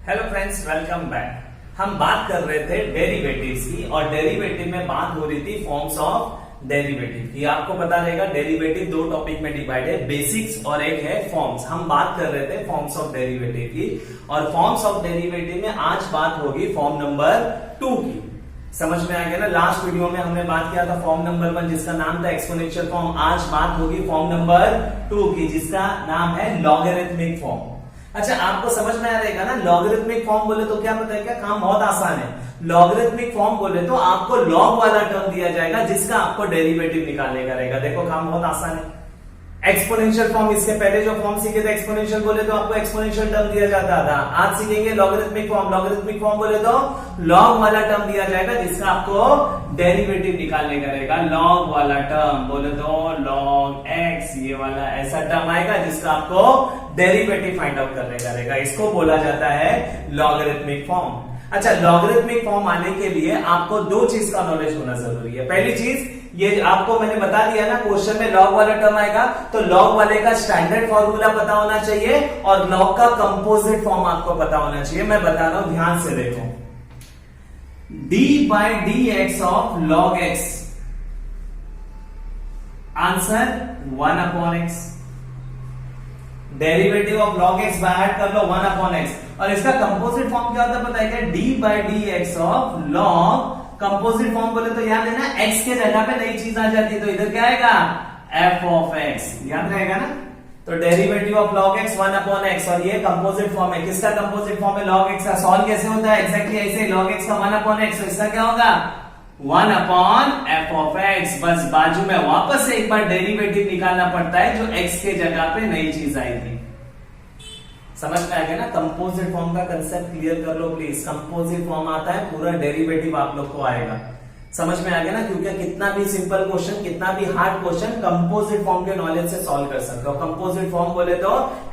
Hello friends, welcome back. हम बात कर रहे थे डेरिवेटिव्स की और डेरिवेटिव में बात हो रही थी फॉर्म्स ऑफ डेरिवेटिव की। आपको पता रहेगा डेरिवेटिव दो टॉपिक में डिवाइड है, बेसिक्स और एक है फॉर्म्स। हम बात कर रहे थे फॉर्म्स ऑफ डेरिवेटिव की और फॉर्म्स ऑफ डेरिवेटिव में आज बात होगी फॉर्म नंबर 2 की। समझ में आ गया ना? लास्ट वीडियो में हमने बात किया था फॉर्म नंबर 1 जिसका नाम था एक्सपोनेंशियल फॉर्म। आज बात होगी फॉर्म नंबर 2 की जिसका नाम है लॉगरिथमिक फॉर्म। अच्छा, आपको समझ में आ रहेगा ना? लॉगरिथमिक फॉर्म बोले तो क्या पता है, क्या काम बहुत आसान है। लॉगरिथमिक फॉर्म बोले तो आपको लॉग वाला टर्म दिया जाएगा जिसका आपको डेरिवेटिव निकालने का रहेगा। देखो, काम बहुत आसान है। एक्सपोनेंशियल फॉर्म, इसके पहले जो फॉर्म सीखे थे एक्सपोनेंशियल बोले तो आपको एक्सपोनेंशियल टर्म दिया जाता था। आज सीखेंगे लॉगरिथमिक फॉर्म। लॉगरिथमिक फॉर्म बोले तो लॉग वाला टर्म दिया जाएगा जिसका आपको डेरिवेटिव निकालने का रहेगा। लॉग वाला टर्म बोले तो लॉग एक्स, ये वाला ऐसा टर्म आएगा जिसका आपको डेरिवेटिव फाइंड आउट करने का रहेगा। इसको बोला जाता है लॉगरिथमिक फॉर्म। अच्छा, लॉगरिथमिक फॉर्म आने के लिए आपको दो चीज का नॉलेज होना जरूरी है। पहली चीज, ये आपको मैंने बता दिया ना, क्वेश्चन में लॉग वाला टर्म आएगा तो लॉग वाले का स्टैंडर्ड फॉर्मूला पता होना चाहिए और लॉग का कंपोजिट फॉर्म आपको पता होना चाहिए। मैं बता रहा हूं, ध्यान से देखो। d/dx of log x, answer 1/x। Derivative of log x बाहर कर लो 1/x। और इसका कंपोजिट फॉर्म क्या होता है पता है क्या? d/dx of log, composite form बोले तो याद है ना, x के जगह पे नई चीज आ जाती है तो इधर क्या आएगा? f of x, याद रहेगा ना? तो derivative of log x 1/x और ये कंपोजिट फॉर्म है। किसका कंपोजिट फॉर्म है? log x का। सॉल्व कैसे होता है? एग्जैक्टली ऐसे, log x का 1/x, तो इसका क्या होगा? 1/f of x। बस बाजू में वापस से एक बार डेरिवेटिव निकालना पड़ता है जो x के जगह पे नई चीज आएगी। समझ में आ गया ना? कंपोजिट फॉर्म का कंसेप्ट क्लियर कर लो प्लीज। कंपोजिट फॉर्म आता है, पूरा डेरिवेटिव आप लोग को आएगा। समझ में आ गया ना? क्योंकि कितना भी सिंपल क्वेश्चन, कितना भी हार्ड क्वेश्चन कंपोजिट फॉर्म के नॉलेज से सॉल्व कर सकते हो। कंपोजिट फॉर्म बोले तो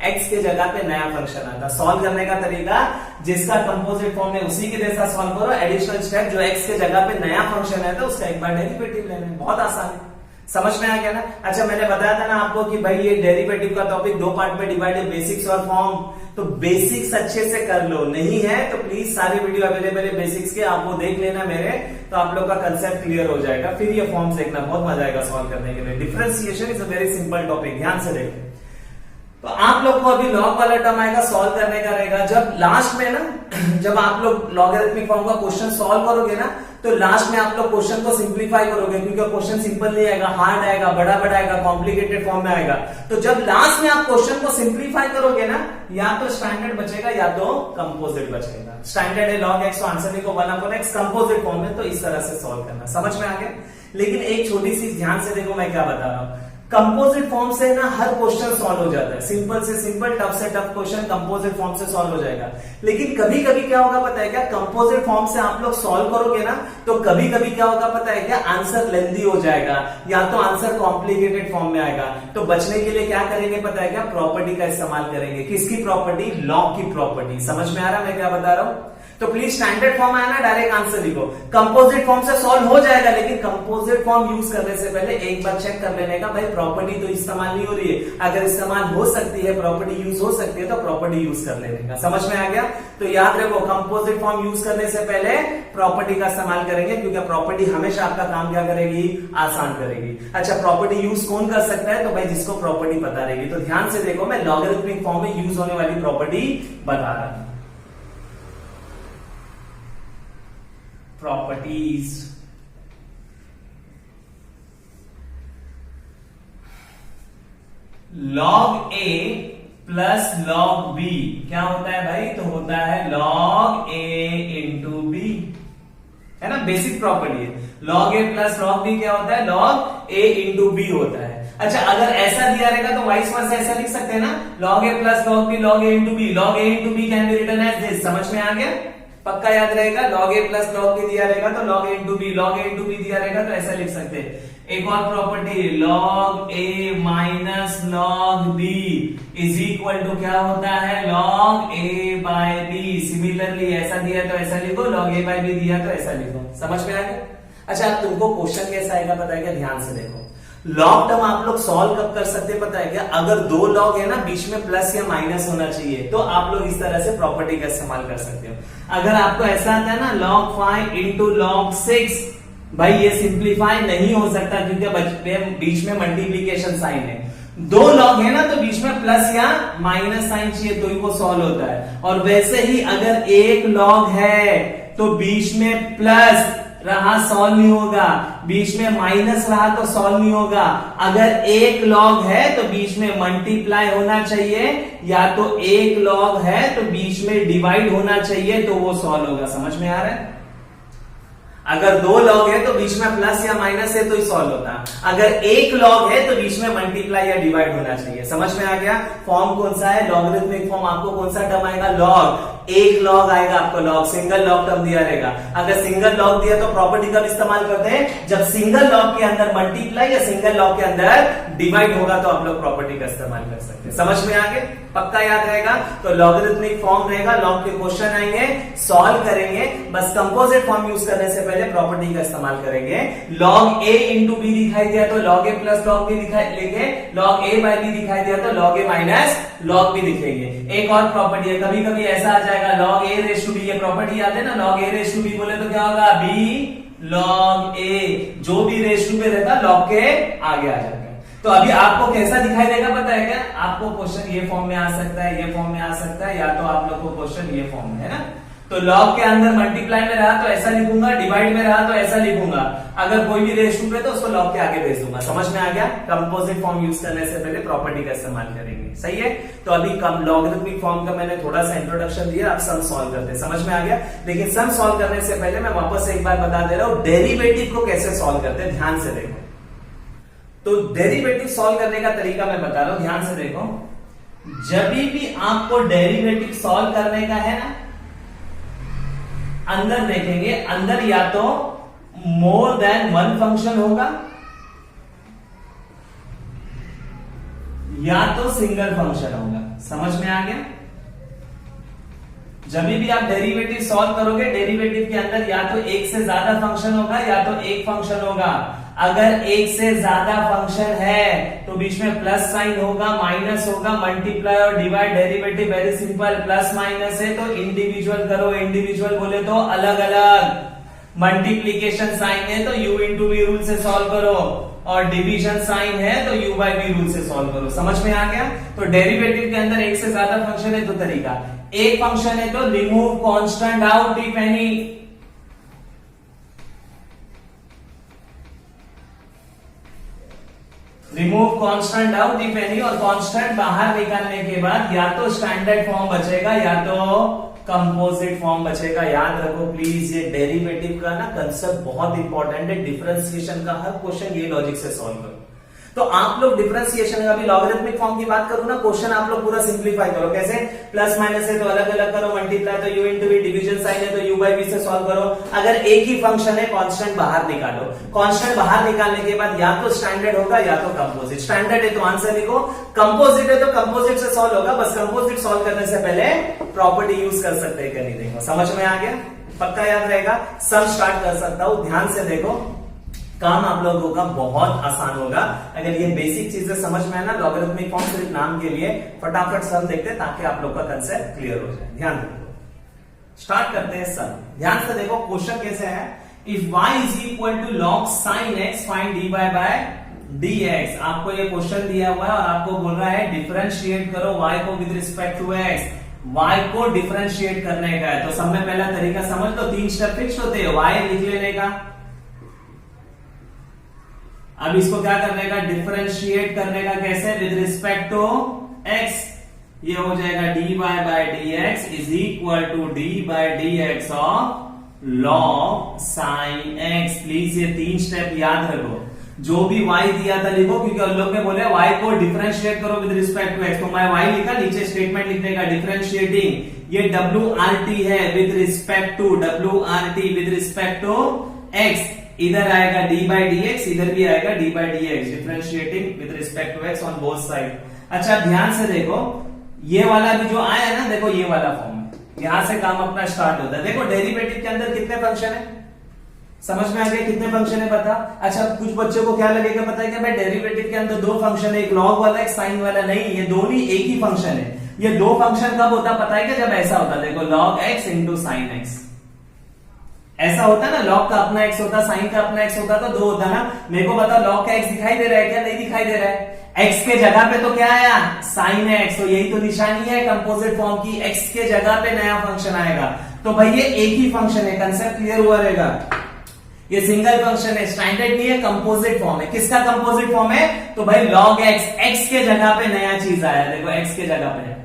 x के जगह पे नया फंक्शन आता है। सॉल्व करने का तरीका, जिसका कंपोजिट फॉर्म है उसी के जैसा सॉल्व करो। एडिशनल स्टेप, जो x के जगह पे नया फंक्शन है तो उसका एक बार डेरिवेटिव लेना है। बहुत आसान है। समझ में आ गया ना? अच्छा, मैंने बताया था ना आपको कि भाई ये डेरिवेटिव का टॉपिक दो पार्ट में डिवाइड है, बेसिक्स और फॉर्म। तो बेसिक्स अच्छे से कर लो, नहीं है तो प्लीज सारे वीडियो अवेलेबल है बेसिक्स के, आप वो देख लेना मेरे, तो आप लोग का कंसेप्ट क्लियर हो जाएगा। फिर ये फॉर्म्स देखना, बहुत मजा आएगा सॉल्व करने के लिए। Differentiation is a very simple topic, ध्यान से देखो। तो आप लोग को अभी लॉग वाला टर्म आएगा, सॉल्व करने का रहेगा। जब लास्ट में ना, जब आप लोग लॉगरिथमिक फॉर्म का क्वेश्चन सॉल्व करोगे ना, तो लास्ट में आप लोग क्वेश्चन को सिंप्लीफाई करोगे, क्योंकि क्वेश्चन सिंपल नहीं आएगा, हार्ड आएगा, बड़ा बड़ा आएगा, कॉम्प्लिकेटेड फॉर्म में आएगा। तो जब लास्ट में आप क्वेश्चन को सिंप्लीफाई करोगे ना, या तो स्टैंडर्ड बचेगा या तो कंपोजिट बचेगा। स्टैंडर्ड है log x, तो आंसर देखो 1/x। कंपोजिट फॉर्म है तो इस तरह से सॉल्व करना। समझ में आ गया? लेकिन एक छोटी सी ध्यान से देखो मैं क्या बता रहा हूं। कंपोजिट फॉर्म से ना हर क्वेश्चन सॉल्व हो जाता है, सिंपल से सिंपल, टफ से टफ क्वेश्चन कंपोजिट फॉर्म से सॉल्व हो जाएगा। लेकिन कभी कभी क्या होगा पता है क्या? कंपोजिट फॉर्म से आप लोग सॉल्व करोगे ना, तो कभी कभी क्या होगा पता है क्या? आंसर लेंथी हो जाएगा या तो आंसर कॉम्प्लिकेटेड फॉर्म में आएगा। तो बचने के लिए क्या करेंगे पता है क्या? प्रॉपर्टी का इस्तेमाल करेंगे। किसकी प्रॉपर्टी? लॉग की प्रॉपर्टी। समझ में आ रहा है मैं क्या बता रहा हूं? तो प्लीज स्टैंडर्ड फॉर्म आया ना, डायरेक्ट आंसर लिखो। कंपोजिट फॉर्म से सॉल्व हो जाएगा, लेकिन कंपोजिट फॉर्म यूज करने से पहले एक बार चेक कर लेने का, भाई प्रॉपर्टी तो इस्तेमाल नहीं हो रही है। अगर इस्तेमाल हो सकती है, प्रॉपर्टी यूज हो सकती है, तो प्रॉपर्टी यूज कर लेने का। समझ में आ गया? तो याद रखो, कंपोजिट फॉर्म यूज करने से पहले प्रॉपर्टी का इस्तेमाल करेंगे, क्योंकि प्रॉपर्टी हमेशा आपका काम क्या करेगी? आसान करेगी। अच्छा, प्रॉपर्टी यूज कौन कर सकता है? तो भाई जिसको प्रॉपर्टी पता रहेगी। तो ध्यान से देखो, मैं लॉगरिथमिक फॉर्म में यूज होने वाली प्रॉपर्टी बता रहा हूं। Properties, log a plus log b क्या होता है भाई? तो होता है log a इंटू b, है ना? बेसिक प्रॉपर्टी है। log a plus log b क्या होता है? log a इंटू b होता है। अच्छा, अगर ऐसा दिया रहेगा तो वाइस वर्सा ऐसा लिख सकते हैं ना, log a plus log b, log a into b, log a into b can be written as this. समझ में आ गया? पक्का याद रहेगा। log a plus log b दिया रहेगा तो log a into b, log a into b दिया रहेगा तो ऐसा लिख सकते हैं। एक और property, log a minus log b is equal to क्या होता है? log a by b। Similarly ऐसा दिया तो ऐसा लिखो, log a बाय b दिया तो ऐसा लिखो। समझ में आ गया? अच्छा, अब तुमको क्वेश्चन कैसा आएगा पता है क्या? ध्यान से देखो। लॉग टर्म आप लोग सॉल्व कब कर सकते हैं पता है क्या? अगर दो लॉग है ना, बीच में प्लस या माइनस होना चाहिए, तो आप लोग इस तरह से प्रॉपर्टी का इस्तेमाल कर सकते हो। अगर आपको ऐसा आता है ना log 5 इंटू log 6, भाई ये सिंप्लीफाई नहीं हो सकता क्योंकि बीच में मल्टीप्लीकेशन साइन है। दो लॉग है ना तो बीच में प्लस या माइनस साइन चाहिए तो ही वो सॉल्व होता है। और वैसे ही अगर एक लॉग है तो बीच में प्लस रहा सॉल्व नहीं होगा, बीच में माइनस रहा तो सॉल्व नहीं होगा। अगर एक लॉग है तो बीच में मल्टीप्लाई होना चाहिए, या तो एक लॉग है तो बीच में डिवाइड होना चाहिए तो वो सॉल्व होगा। समझ में आ रहा है? अगर दो लॉग है तो बीच में प्लस या माइनस है तो ही सॉल्व होता है। अगर एक लॉग है तो बीच में मल्टीप्लाई या डिवाइड होना चाहिए। समझ में आ गया? फॉर्म कौन सा है? Logarithmic form. आपको कौन सा टर्म आएगा? लॉग। एक लॉग आएगा आपको, लॉग सिंगल लॉग टर्म दिया रहेगा। अगर सिंगल लॉग दिया तो प्रॉपर्टी कब इस्तेमाल करते हैं? जब सिंगल लॉग के अंदर मल्टीप्लाई या सिंगल लॉग के अंदर डिवाइड होगा तो आप लोग प्रॉपर्टी का इस्तेमाल कर सकते हैं। समझ में आ गया? पक्का याद रहेगा? तो लॉगरिथमिक फॉर्म रहेगा, लॉग के क्वेश्चन आएंगे, सॉल्व करेंगे। बस कंपोजिट फॉर्म यूज करने से पहले प्रॉपर्टी का इस्तेमाल करेंगे। लॉग ए इंटू बी दिखाई दिया तो लॉग ए प्लस लॉग बी दिखाई लेंगे, लॉग ए बाई बी दिखाई दिया तो लॉग ए माइनस लॉग बी दिखेंगे। एक और प्रॉपर्टी है, कभी कभी ऐसा आ जाएगा log A raise to B, ये प्रॉपर्टी याद है ना? Log A raise to B बोले तो क्या होगा? B log A. जो भी रेस टू बी रहता लॉग के आगे आ जाएगा। तो अभी आपको कैसा दिखाई देगा पता है क्या? आपको क्वेश्चन ये फॉर्म में आ सकता है, ये फॉर्म में आ सकता है, या तो आप लोग को क्वेश्चन ये फॉर्म में है ना। तो लॉग के अंदर मल्टीप्लाई में रहा तो ऐसा लिखूंगा, डिवाइड में रहा तो ऐसा लिखूंगा। अगर कोई भी रेस टू पे तो उसको लॉग के आगे भेज दूंगा। समझ में आ गया? कंपोजिट फॉर्म यूज करने से पहले प्रॉपर्टी का इस्तेमाल करेंगे। सही है? तो अभी लॉगरिथमिक फॉर्म का मैंने थोड़ा सा इंट्रोडक्शन दिया, आप सम सॉल्व करते हैं। समझ में आ गया? लेकिन सम सॉल्व करने से पहले मैं वापस एक बार बता दे रहा हूं डेरिवेटिव को कैसे सॉल्व करते हैं। ध्यान से देखो। तो डेरिवेटिव सॉल्व करने का तरीका मैं बता रहा हूं, ध्यान से देखो। जब भी आपको डेरिवेटिव सॉल्व करने का है ना, अंदर देखेंगे, अंदर या तो मोर देन वन फंक्शन होगा या तो सिंगल फंक्शन होगा। समझ में आ गया? जब भी आप डेरिवेटिव सॉल्व करोगे, डेरिवेटिव के अंदर या तो एक से ज्यादा फंक्शन होगा या तो एक फंक्शन होगा। अगर एक से ज्यादा फंक्शन है तो बीच में प्लस साइन होगा, माइनस होगा, मल्टीप्लाई और divide. Derivative very simple, plus minus है तो इंडिविजुअल करो, इंडिविजुअल बोले तो अलग अलग। मल्टीप्लीकेशन साइन है तो u इंटू वी रूल से सॉल्व करो, और डिवीजन साइन है तो u बाई वी रूल से सॉल्व करो। समझ में आ गया? तो डेरिवेटिव के अंदर एक से ज्यादा फंक्शन है तो तरीका, एक फंक्शन है तो remove constant out if any. Remove constant out if any, और कांस्टेंट बाहर निकालने के बाद या तो स्टैंडर्ड फॉर्म बचेगा या तो कंपोजिट फॉर्म बचेगा। याद रखो प्लीज, ये डेरिवेटिव का ना कंसेप्ट बहुत इंपॉर्टेंट है। डिफरेंशिएशन का हर क्वेश्चन ये लॉजिक से सॉल्व करो। तो आप लोग डिफरेंशिएशन का भी लॉगरिथमिक फॉर्म की बात करूं ना, क्वेश्चन आप लोग पूरा सिंप्लीफाई करो। कैसे? प्लस माइनस है तो अलग अलग करो, मल्टीप्लाई तो u into V, division sign है तो u बाई वी से सॉल्व करो। अगर एक ही फंक्शन है, कांस्टेंट बाहर निकालो। कांस्टेंट बाहर निकालने के बाद या तो स्टैंडर्ड होगा या तो कंपोजिट। स्टैंडर्ड है तो आंसर लिखो, कंपोजिट है तो कंपोजिट से सॉल्व होगा। बस कंपोजिट सॉल्व करने से पहले प्रॉपर्टी यूज कर सकते हैं कि नहीं, देखो। समझ में आ गया? पक्का याद रहेगा? सम स्टार्ट कर सकता हूं, ध्यान से देखो। काम आप लोगों का बहुत आसान होगा अगर ये बेसिक चीजें समझ में है ना। लॉगरिथमिक फॉर्म सिर्फ नाम के लिए, फटाफट सम देखते हैं ताकि आप लोग का कंसेप्ट क्लियर हो जाए। ध्यान रखो, स्टार्ट करते हैं सम। ध्यान से देखो क्वेश्चन कैसे है। If y is equal to log sin x find dy by dx। आपको ये क्वेश्चन दिया हुआ है और आपको बोल रहा है डिफरेंशिएट करो y को with respect to x। y को डिफरेंशिएट करने का है तो सब में पहला तरीका समझ लो, 3 स्टेप फिक्स होते हैं। y लिख लेने का, अब इसको क्या करने का? डिफरेंशिएट करने का। कैसे? With respect to x। ये हो जाएगा dy by dx is equal to d by dx of log sin x। Please ये 3 स्टेप याद रखो। जो भी y दिया था लिखो, क्योंकि उन लोग ने बोले y को डिफरेंशिएट करो विद रिस्पेक्ट टू x, तो मैं y लिखा, नीचे स्टेटमेंट लिखने का डिफरेंशिएटिंग। ये WRT है with respect to, WRT with respect to x। इधर आएगा d बाई dx, इधर भी आएगा d by dx, differentiating with respect to x on both side. अच्छा ध्यान से देखो, ये वाला भी जो आया ना, देखो ये वाला फॉर्म है, यहां से काम अपना स्टार्ट होता है। देखो डेरिवेटिव के अंदर कितने फंक्शन है? समझ में आ गया कितने फंक्शन है पता। अच्छा कुछ बच्चों को क्या लगेगा पता है क्या भाई डेरिवेटिव के अंदर दो फंक्शन है, एक लॉग वाला एक साइन वाला, नहीं ये दोनों एक ही फंक्शन है। ये दो फंक्शन कब होता पता है क्या, जब ऐसा होता देखो log x into sine x, ऐसा होता ना, log का अपना x होता साइन का अपना x होता तो दो होता ना। मेरे को बता log का x दिखाई दे रहा है क्या, नहीं दिखाई दे रहा है। x के जगह पे तो क्या आया साइन x, तो यही तो निशानी है कंपोजिट फॉर्म की, x के जगह पे नया फंक्शन आएगा। तो भाई ये एक ही फंक्शन है, कंसेप्ट क्लियर हुआ रहेगा। ये सिंगल फंक्शन है, स्टैंडर्ड नहीं है, कंपोजिट फॉर्म है। किसका कंपोजिट फॉर्म है, तो भाई log x, x के जगह पे नया चीज आया, देखो x के जगह पे।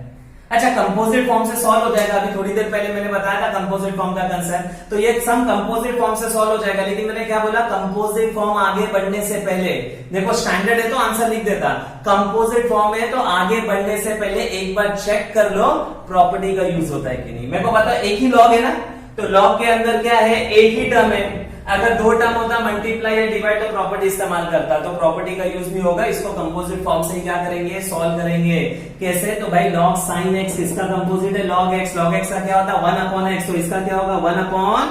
अच्छा कंपोजिट फॉर्म से सॉल्व हो जाएगा, अभी थोड़ी देर पहले मैंने बताया था कंपोजिट फॉर्म का कंसेप्ट, तो ये सम कंपोजिट फॉर्म से सॉल्व हो जाएगा। लेकिन मैंने क्या बोला, कंपोजिट फॉर्म आगे बढ़ने से पहले, देखो स्टैंडर्ड है तो आंसर लिख देता, कंपोजिट फॉर्म है तो आगे बढ़ने से पहले एक बार चेक कर लो प्रॉपर्टी का यूज होता है कि नहीं। मेरे को पता एक ही लॉग है ना, तो लॉग के अंदर क्या है, एक ही टर्म है। अगर दो टर्म होता मल्टीप्लाई या डिवाइड तो प्रॉपर्टी इस्तेमाल करता, तो प्रॉपर्टी का यूज नहीं होगा। इसको कंपोजिट फॉर्म से ही क्या करेंगे, सॉल्व करेंगे। कैसे, तो भाई log sin x किसका कंपोजिट है, log x। log x का क्या होता है 1 अपॉन x, तो इसका क्या होगा 1 अपॉन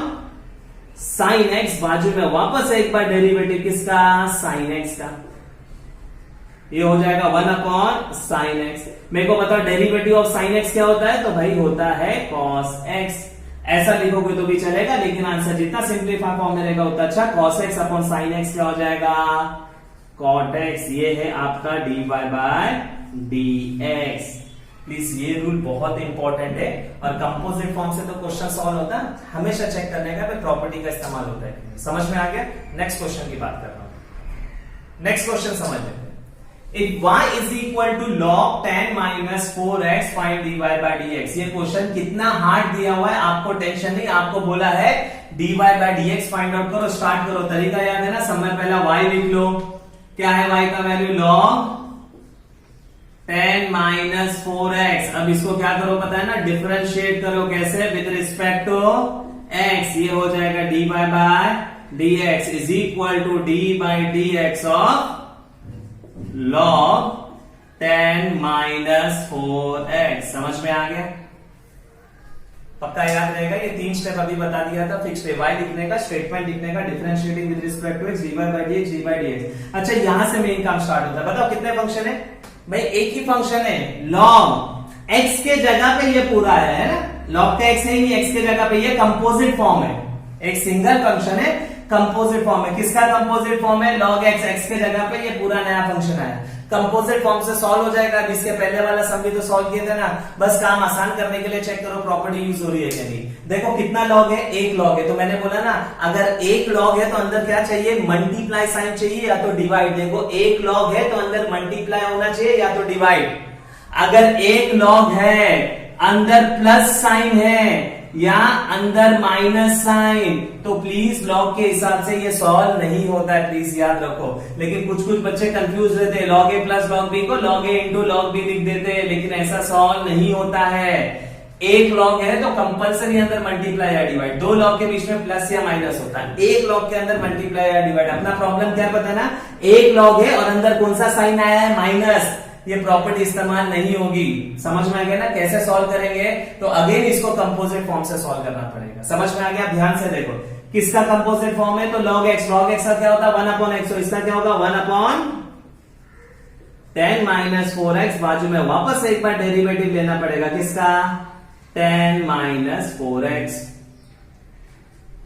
sin x। बाजू में वापस एक बार डेरिवेटिव किसका, sin x का, ये हो जाएगा 1 अपॉन sin x। मेरे को बताओ डेरिवेटिव ऑफ sin x क्या होता है, तो भाई होता है cos x। ऐसा लिखोगे तो भी चलेगा, लेकिन आंसर जितना सिंप्लीफाई फॉर्म में रहेगा उतना अच्छा। cos x upon sin x क्या हो जाएगा, cot x। ये है आपका dy बाय dx। प्लीज ये रूल बहुत इंपॉर्टेंट है, और कंपोजिट फॉर्म से तो क्वेश्चन सॉल्व होता है, हमेशा चेक करने का प्रॉपर्टी का इस्तेमाल होता है। समझ में आ गया। नेक्स्ट क्वेश्चन की बात कर रहा हूं, नेक्स्ट क्वेश्चन समझ लेते हैं। If y is equal to log 10 minus 4x find dy by dx। ये क्वेश्चन कितना हार्ड दिया हुआ है, आपको टेंशन नहीं, आपको बोला है dy by dx find out करो, स्टार्ट करो। तरीका याद है ना, समय पहला y लिख लो, क्या है y का वैल्यू log 10 minus 4x। अब इसको क्या करो पता है ना, डिफरेंशिएट करो, कैसे, विद रिस्पेक्ट टू x। ये हो जाएगा dy by dx is equal to dy by dx of log 10 minus 4x। समझ में आ गया, पक्का याद रहेगा। ये तीन स्टेप अभी बता दिया था, फिक्स है, y लिखने का, स्टेटमेंट लिखने का, differentiating with respect to x, dy by dx, dy by dx। अच्छा यहां से मेन काम स्टार्ट होता है। बताओ कितने फंक्शन है भाई, एक ही फंक्शन है, log x के जगह पे ये पूरा है ना, log का x है ही नहीं, x के जगह पे ये कंपोजिट फॉर्म है, एक सिंगल फंक्शन है, कंपोजिट फॉर्म है। किसका कंपोजिट फॉर्म है, log x, x के जगह पे ये पूरा नया फंक्शन है, कंपोजिट फॉर्म से सॉल्व हो जाएगा। अब इसके पहले वाला सम भी तो सॉल्व किए थे ना, बस काम आसान करने के लिए चेक करो प्रॉपर्टी यूज हो रही है कि नहीं। देखो कितना log है, एक log है, तो मैंने बोला ना अगर एक log है तो अंदर क्या चाहिए, मल्टीप्लाई साइन चाहिए या तो डिवाइड। देखो एक log है तो अंदर मल्टीप्लाई होना चाहिए या तो डिवाइड। अगर एक log है अंदर प्लस साइन है या अंदर माइनस साइन, तो प्लीज लॉग के हिसाब से ये सॉल्व नहीं होता है, प्लीज याद रखो। लेकिन कुछ कुछ बच्चे कंफ्यूज रहते हैं, log a plus log b को log a into log b लिख देते हैं, लेकिन ऐसा सॉल्व नहीं होता है। एक log है तो कंपलसरी अंदर मल्टीप्लाई या डिवाइड, दो log के बीच में प्लस या माइनस होता है, एक log के अंदर मल्टीप्लाई या डिवाइड। अपना प्रॉब्लम क्या पता ना, एक log है और अंदर कौन सा साइन आया है, माइनस, ये प्रॉपर्टी इस्तेमाल नहीं होगी। समझ में आ गया ना, कैसे सॉल्व करेंगे, तो अगेन इसको कंपोजिट फॉर्म से सॉल्व करना पड़ेगा। समझ में आ गया, ध्यान से देखो किसका कंपोजिट फॉर्म है, तो log x का क्या होता है 1 अपॉन x, तो इसका क्या होगा 1 अपॉन 10 माइनस 4x। बाजू में वापस एक बार डेरिवेटिव लेना पड़ेगा, किसका 10 माइनस 4x।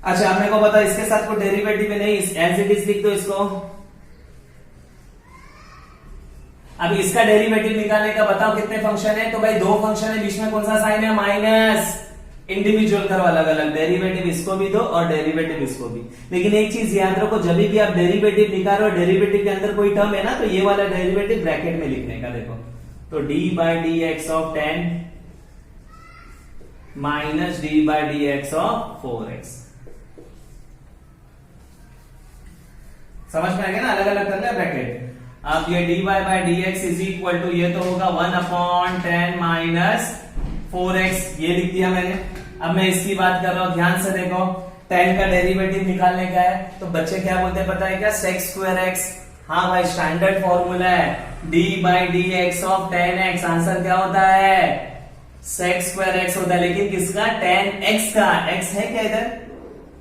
अच्छा अब मेरे को बता, इसके साथ कोई डेरिवेटिव है नहीं, एज इट इज लिख दो इसको। अभी इसका डेरिवेटिव निकालने का बताओ कितने फंक्शन है, तो भाई दो फंक्शन है, बीच में कौन सा साइन है, माइनस। इंडिविजुअल करो अलग अलग, डेरिवेटिव इसको भी दो और डेरिवेटिव इसको भी। लेकिन एक चीज याद रखो, जब भी आप डेरिवेटिव निकालो, डेरिवेटिव के अंदर कोई टर्म है ना, तो ये वाला डेरिवेटिव ब्रैकेट में लिखने का। देखो तो D by D x of 10 minus D by D x of 4x। समझ में आ गया ना, अलग अलग करना है ब्रैकेट। अब ये dy by D X is equal to, ये तो होगा 1 अपॉन 10 माइनस 4x, ये लिख दिया मैंने। अब मैं इसकी बात कर रहा हूं, ध्यान से देखो, 10 का डेरिवेटिव निकालने का है, तो बच्चे क्या बोलते हैं पता है क्या, sec स्क्वायर x। हाँ भाई स्टैंडर्ड फॉर्मूला है, D by D x of 10x। Answer क्या होता है, sec स्क्वायर x होता है, लेकिन किसका, 10x का। x है क्या इधर,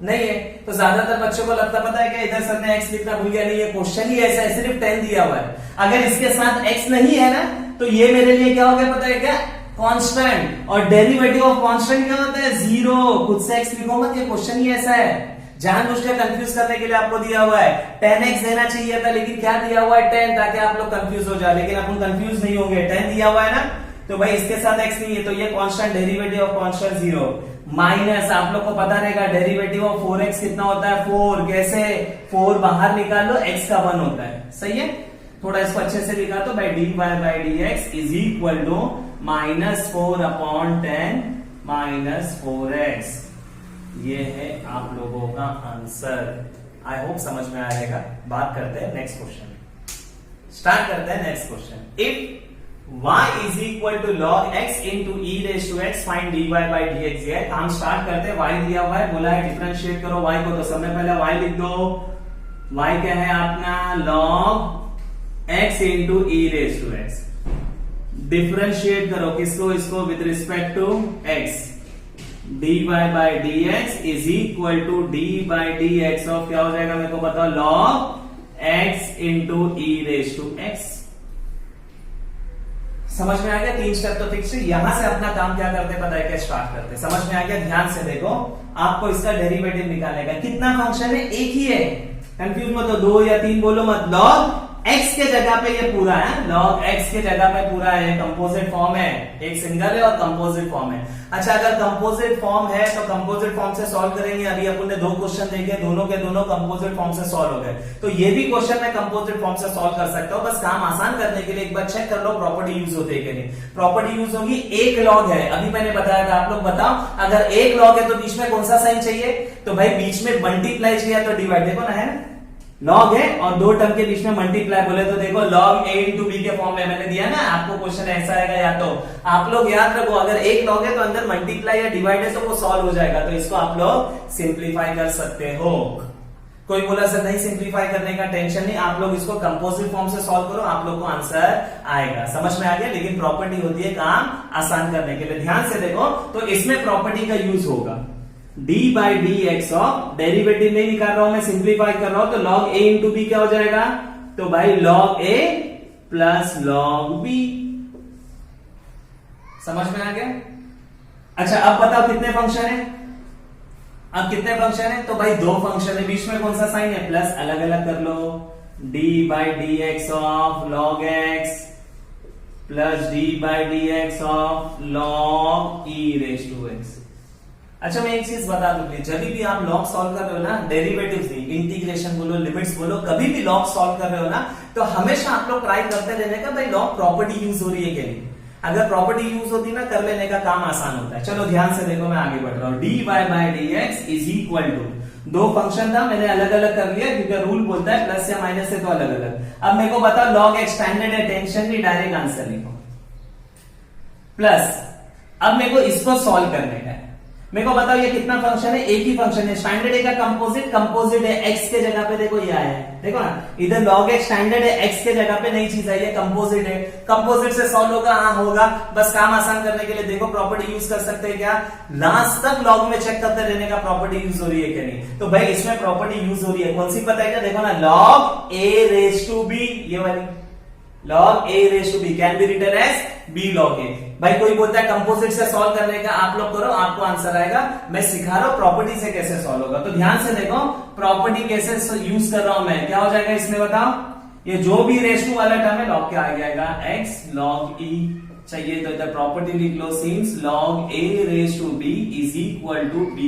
नहीं है। तो ज्यादातर बच्चों को लगता पता है क्या, इधर सर ने x लिखना भूल गया, नहीं ये क्वेश्चन ही ऐसा है, सिर्फ 10 दिया हुआ है। अगर इसके साथ x नहीं है ना तो ये मेरे लिए क्या हो गया पता है क्या, कांस्टेंट। और डेरिवेटिव ऑफ कांस्टेंट क्या होता है, 0। खुद से x लिखो मत, ये क्वेश्चन ही ऐसा है, जानबूझ के कंफ्यूज करने के लिए आपको दिया हुआ है। 10x देना चाहिए था लेकिन क्या दिया हुआ है 10, ताकि आप लोग कंफ्यूज हो जाए, लेकिन अपन कंफ्यूज नहीं होंगे, 10 दिया हुआ है ना। तो भाई इसके साथ x नहीं है तो ये constant, derivative of constant 0 minus, आप लोग को पता रहेगा डेरिवेटिव ऑफ 4x कितना होता है 4। कैसे, 4 बाहर निकाल लो, x का 1 होता है, सही है। थोड़ा इसको अच्छे से लिखा तो भाई dy by dx is equal to -4/10 minus 4x। ये है आप लोगों का आंसर। आई होप समझ में आएगा। बात करते हैं नेक्स्ट क्वेश्चन, स्टार्ट करते हैं next question. If y is equal to log x into e raise to x find dy by dx है। काम स्टार्ट करते हैं, y दिया हुआ है, बोला है डिफरेंशिएट करो y को, तो सबसे पहले y लिख दो। y क्या है अपना, log x into e raise to x। Differentiate करो किसको, इसको with respect to x। dy by dx is equal to d by dx of क्या हो जाएगा मेरे को बताओ, log x into e raise to x। समझ में आ गया, 3 स्टेप तो फिक्स है। यहां से अपना काम क्या करते पता है क्या, स्टार्ट करते। समझ में आ गया, ध्यान से देखो, आपको इसका डेरिवेटिव निकालेगा। कितना फंक्शन है, एक ही है, कंफ्यूज मत हो, 2 या 3 बोलो मत। log x के जगह पे ये पूरा है, log x के जगह पे पूरा है, कंपोजिट फॉर्म है, एक सिंगल है और कंपोजिट फॉर्म है। अच्छा अगर कंपोजिट फॉर्म है तो कंपोजिट फॉर्म से सॉल्व करेंगे। अभी अपन ने 2 क्वेश्चन देखे, दोनों के दोनों कंपोजिट फॉर्म से सॉल्व हो गए, तो ये भी क्वेश्चन मैं कंपोजिट फॉर्म से सॉल्व कर सकता हूं। बस काम आसान करने के लिए एक बार चेक कर लो प्रॉपर्टी यूज होती है कि नहीं। प्रॉपर्टी यूज होगी, एक लॉग है, अभी मैंने बताया था, आप लोग बताओ अगर एक लॉग है तो बीच में कौन सा साइन चाहिए, तो भाई बीच में मल्टीप्लाई चाहिए तो डिवाइड, देखो ना है ना, लॉग है और 2 टर्म के बीच में मल्टीप्लाई बोले तो देखो log a इंटू b के फॉर्म में मैंने दिया ना आपको। क्वेश्चन ऐसा आएगा, या तो आप लोग याद रखो अगर एक लॉग है तो अंदर मल्टीप्लाई या डिवाइड है तो वो सॉल्व हो जाएगा, तो इसको आप लोग सिंप्लीफाई कर सकते हो। कोई बोला सर नहीं सिंप्लीफाई करने का टेंशन नहीं, आप लोग इसको कंपोजिट फॉर्म से सॉल्व करो, आप लोग को आंसर आएगा। समझ में आ गया, लेकिन प्रॉपर्टी होती है काम आसान करने के लिए। ध्यान से देखो, तो इसमें प्रॉपर्टी का यूज होगा। d by D x of, derivative नहीं निकाल रहा हूं मैं, सिंप्लीफाई कर रहा हूं, तो log a इंटू बी क्या हो जाएगा, तो भाई log a plus log b। समझ में आ गया। अच्छा अब बताओ कितने फंक्शन है, अब कितने फंक्शन है, तो भाई 2 फंक्शन है, बीच में कौन सा साइन है, प्लस, अलग अलग कर लो। d by D x of log x plus d by D x of log e raise to x। अच्छा मैं एक चीज बता दूं, जब भी आप लॉग सॉल्व कर रहे हो ना, डेरिवेटिव्स नहीं, इंटीग्रेशन बोलो, लिमिट्स बोलो, कभी भी लॉग सॉल्व कर रहे हो ना, तो हमेशा आप लोग ट्राई करते रहने का भाई लॉग प्रॉपर्टी यूज हो रही है कि नहीं। अगर प्रॉपर्टी यूज होती ना, कर लेने का काम आसान होता है। चलो ध्यान से देखो, मैं आगे बढ़ रहा हूं। dy by D X is equal to, 2 function था, मैंने अलग अलग कर लिया क्योंकि रूल बोलता है प्लस या माइनस से तो अलग अलग। अब मेरे को बताओ log x स्टैंडर्ड है, टेंशन नहीं, डायरेक्ट आंसर लिखो। प्लस अब मेरे को इसको सॉल्व करने का है, मेरे को बताओ ये कितना फंक्शन है, एक ही फंक्शन है, स्टैंडर्ड है का कंपोजिट, कंपोजिट है, x के जगह पे देखो ये आया है, देखो ना इधर log x स्टैंडर्ड है, x के जगह पे नई चीज आई है, कंपोजिट है, कंपोजिट से सॉल्व होगा, हाँ होगा। बस काम आसान करने के लिए देखो प्रॉपर्टी यूज कर सकते हैं क्या, लास्ट तक log में चेक करते रहने का प्रॉपर्टी यूज हो रही है क्या नहीं। तो भाई इसमें प्रॉपर्टी यूज हो रही है, कौन सी पता है क्या, देखो ना log a raise to b, ये वाली log a raise to b can be written as b log a। भाई कोई बोलता है कंपोजिट से सॉल्व करने का, आप लोग करो आपको आंसर आएगा। मैं सिखा रहा हूं प्रॉपर्टी से कैसे सॉल्व होगा, तो ध्यान से देखो प्रॉपर्टी कैसे यूज कर रहा हूं मैं। क्या हो जाएगा इसमें बताओ, ये जो भी रेज टू वाला टर्म है log क्या आ जाएगा, x log e चाहिए तो इधर प्रॉपर्टी लिख लो, since log a raise to b is equal to b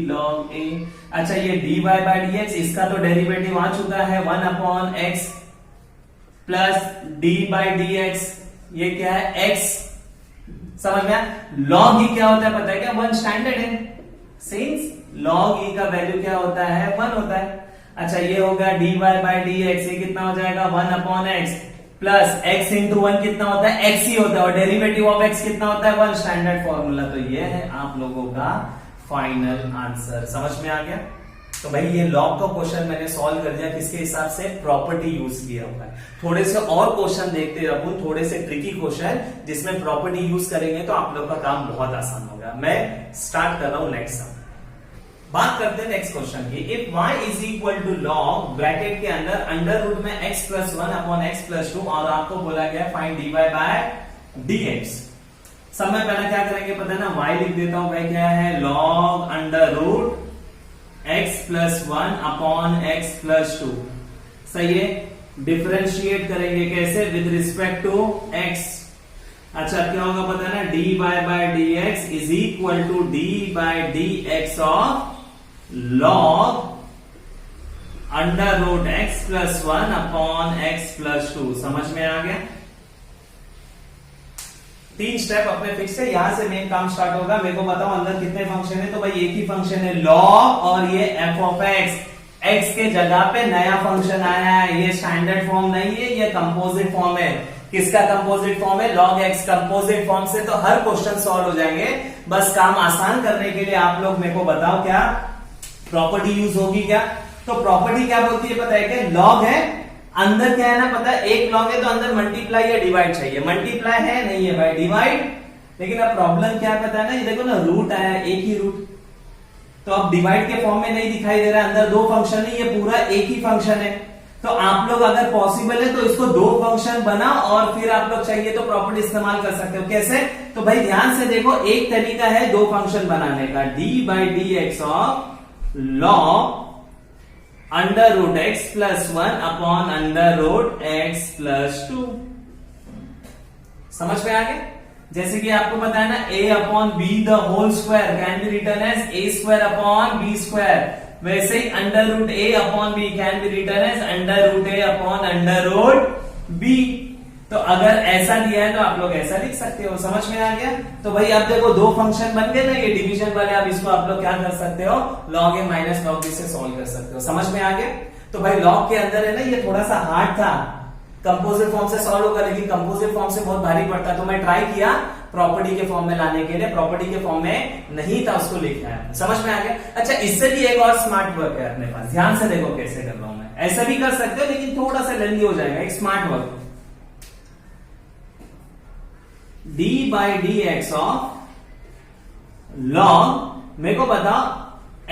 log a। अच्छा ये dy बाई dx, इसका तो डेरिवेटिव आ चुका है 1/x plus d by dx, ये क्या है x। समझ में, log e क्या होता है पता है क्या, 1 स्टैंडर्ड है, सिंस log e का वैल्यू क्या होता है 1 होता है। अच्छा ये होगा dy बाई dx, ये कितना हो जाएगा 1/x प्लस x इंटू 1 कितना होता है x ही होता है, और डेरिवेटिव ऑफ x कितना होता है 1, स्टैंडर्ड फॉर्मूला। तो ये है आप लोगों का फाइनल आंसर। समझ में आ गया। तो भाई ये लॉग का क्वेश्चन मैंने सॉल्व कर दिया, किसके हिसाब से, प्रॉपर्टी यूज किया हुआ है। थोड़े से और क्वेश्चन देखते रहूं, थोड़े से ट्रिकी क्वेश्चन जिसमें प्रॉपर्टी यूज करेंगे तो आप लोग का काम बहुत आसान होगा। मैं स्टार्ट कर रहा हूं नेक्स्ट सम। बात करते हैं नेक्स्ट क्वेश्चन की। If y is equal to log bracket के अंदर अंडर रूट में x plus 1 upon x plus 2 और आपको बोला गया फाइंड dy बाय dx। सब में पहले क्या करेंगे पता है ना, y लिख देता हूं भाई, क्या है log under root x plus 1 upon x plus 2। सही है, डिफरेंशिएट करेंगे कैसे, विद रिस्पेक्ट टू x। अच्छा क्या होगा पता है ना, dy by dx is equal to d by dx of log under root x plus 1 upon x plus 2। समझ में आ गया? 3 स्टेप अपने फिक्स है, यहां से मेन काम स्टार्ट होगा। मेरे को बताओ अंदर कितने फंक्शन है, तो भाई एक ही फंक्शन है लॉग, और ये f ऑफ x के जगह पे नया फंक्शन आया है। ये स्टैंडर्ड फॉर्म नहीं है, ये कंपोजिट फॉर्म है। किसका कंपोजिट फॉर्म है, लॉग x। कंपोजिट फॉर्म से तो हर क्वेश्चन सॉल्व हो जाएंगे। बस काम आसान करने के लिए आप लोग मेरे को बताओ क्या प्रॉपर्टी यूज होगी क्या। तो प्रॉपर्टी क्या बोलती है पता है क्या, लॉग है, अंदर क्या है ना पता है, एक लॉग है तो अंदर मल्टीप्लाई या डिवाइड चाहिए। मल्टीप्लाई है नहीं है भाई, डिवाइड। लेकिन अब प्रॉब्लम क्या पता है ना, ये देखो ना रूट आया, एक ही रूट, तो अब डिवाइड के फॉर्म में नहीं दिखाई दे रहा है। अंदर 2 फंक्शन नहीं, ये पूरा एक ही फंक्शन है। तो आप लोग अगर पॉसिबल है तो इसको 2 फंक्शन बनाओ और फिर आप लोग चाहिए तो प्रॉपर्टी इस्तेमाल कर सकते हो। कैसे, तो भाई ध्यान से देखो, एक तरीका है 2 फंक्शन बनाने का, d by D x of log under root X plus 1 upon under root X plus 2। समझ में आ गया? जैसे कि आपको पता है ना, a upon b the whole square can be return as a square upon b square. वैसे ही under root a upon b can be return as under root a upon under root b। तो अगर ऐसा दिया है तो आप लोग ऐसा लिख सकते हो। समझ में आ गया? तो भाई अब देखो 2 फंक्शन बन गए ना ये डिवीजन वाले। अब इसको आप लोग क्या कर सकते हो, log a minus log b से सॉल्व कर सकते हो। समझ में आ गया? तो भाई log के अंदर है ना, ये थोड़ा सा हार्ड था, कंपोजिट फॉर्म से सॉल्व होगा, लेकिन कंपोजिट फॉर्म से बहुत भारी पड़ता, तो मैं ट्राई किया प्रॉपर्टी के फॉर्म में लाने के लिए। प्रॉपर्टी के फॉर्म में नहीं था, उसको लिखना है। समझ में आ गया? अच्छा, इससे भी एक और स्मार्ट वर्क है अपने पास, ध्यान से देखो कैसे कर रहा हूं मैं। ऐसा भी कर सकते हो लेकिन थोड़ा सा लेंदी हो जाएगा। एक smart work, d by D x of log, मेरे को बताओ